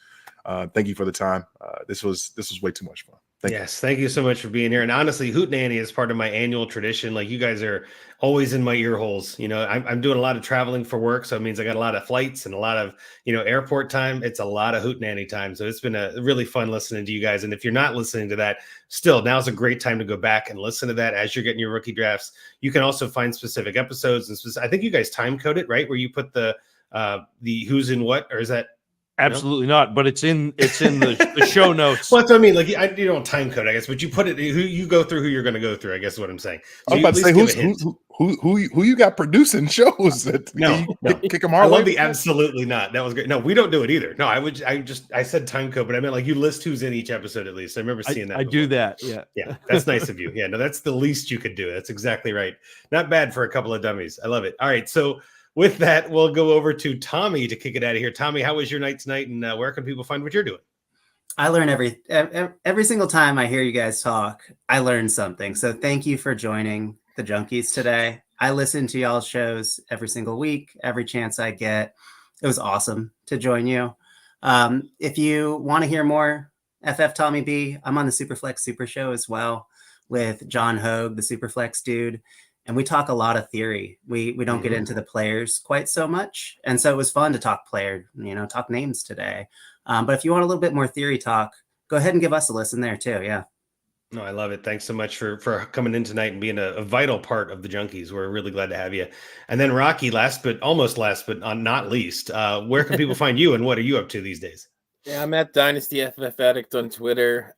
Thank you for the time. This was way too much fun. Thank you so much for being here. And honestly, Hoot Nanny is part of my annual tradition. Like, you guys are always in my ear holes. You know, I'm doing a lot of traveling for work, so it means I got a lot of flights and a lot of, airport time. It's a lot of Hoot Nanny time. So it's been a really fun listening to you guys. And if you're not listening to that, still, now's a great time to go back and listen to that as you're getting your rookie drafts. You can also find specific episodes, and I think you guys time code it, right? Where you put the who's in what, or is that? Absolutely not, but it's in the show notes. Well, that's what I mean. Like, you don't time code, I guess, but you put it. You go through who you're going to go through, I guess is what I'm saying. So I was about to say who you got producing shows that kick them our I way. love the absolutely not. That was great. No, we don't do it either. No, I said time code, but I meant like you list who's in each episode at least. I remember seeing that. I do that. Yeah, that's nice of you. Yeah, no, that's the least you could do. That's exactly right. Not bad for a couple of dummies. I love it. All right, so with that, we'll go over to Tommy to kick it out of here. Tommy, how was your night tonight, and where can people find what you're doing? I learn every single time I hear you guys talk. I learn something. So thank you for joining the Junkies today. I listen to y'all's shows every single week, every chance I get. It was awesome to join you. If you want to hear more FF Tommy B, I'm on the Superflex Super Show as well with John Hogue, the Superflex dude. And we talk a lot of theory. We don't get into the players quite so much. And so it was fun to talk talk names today. But if you want a little bit more theory talk, go ahead and give us a listen there too. Yeah. No, I love it. Thanks so much for coming in tonight and being a vital part of the Junkies. We're really glad to have you. And then Rocky, last but not least, where can people find you, and what are you up to these days? Yeah, I'm at Dynasty FF Addict on Twitter.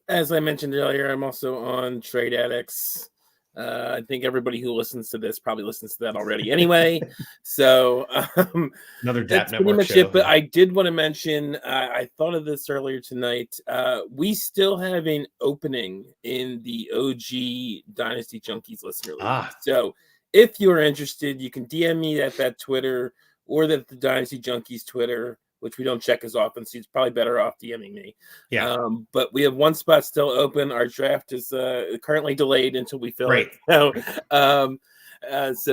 As I mentioned earlier, I'm also on Trade Addicts. I think everybody who listens to this probably listens to that already anyway. So another DAP that's network pretty much show. it. But I did want to mention, I thought of this earlier tonight. We still have an opening in the OG Dynasty Junkies listener league. So if you're interested, you can DM me at that Twitter or the Dynasty Junkies Twitter, which we don't check as often, so it's probably better off DMing me. Yeah. But we have one spot still open. Our draft is currently delayed until we fill it. So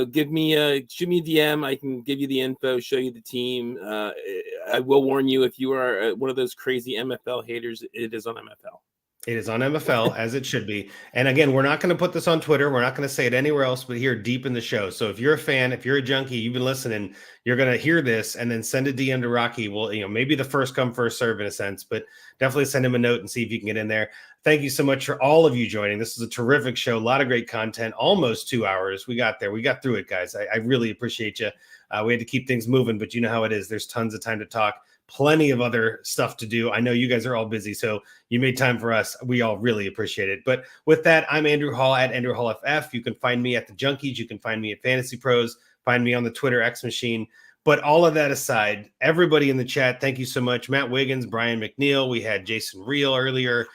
shoot me a DM. I can give you the info, show you the team. I will warn you, if you are one of those crazy MFL haters, it is on MFL. It is on MFL, as it should be. And again, we're not going to put this on Twitter. We're not going to say it anywhere else but here deep in the show. So if you're a fan, if you're a junkie, you've been listening, you're going to hear this and then send a DM to Rocky. Well, maybe the first come, first serve in a sense, but definitely send him a note and see if you can get in there. Thank you so much for all of you joining. This is a terrific show. A lot of great content, almost 2 hours. We got there. We got through it, guys. I really appreciate you. We had to keep things moving, but you know how it is. There's tons of time to talk. Plenty of other stuff to do. I know you guys are all busy, so you made time for us. We all really appreciate it. But with that, I'm Andrew Hall at Andrew Hall FF. You can find me at the Junkies. You can find me at Fantasy Pros. Find me on the Twitter X Machine. But all of that aside, everybody in the chat, thank you so much. Matt Wiggins, Brian McNeil. We had Jason Reel earlier.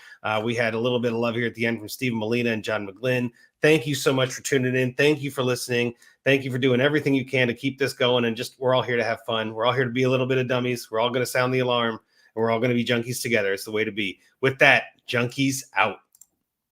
We had a little bit of love here at the end from Stephen Molina and John McGlynn. Thank you so much for tuning in. Thank you for listening. Thank you for doing everything you can to keep this going. And we're all here to have fun. We're all here to be a little bit of dummies. We're all going to sound the alarm. we're all going to be junkies together. It's the way to be. With that, Junkies out.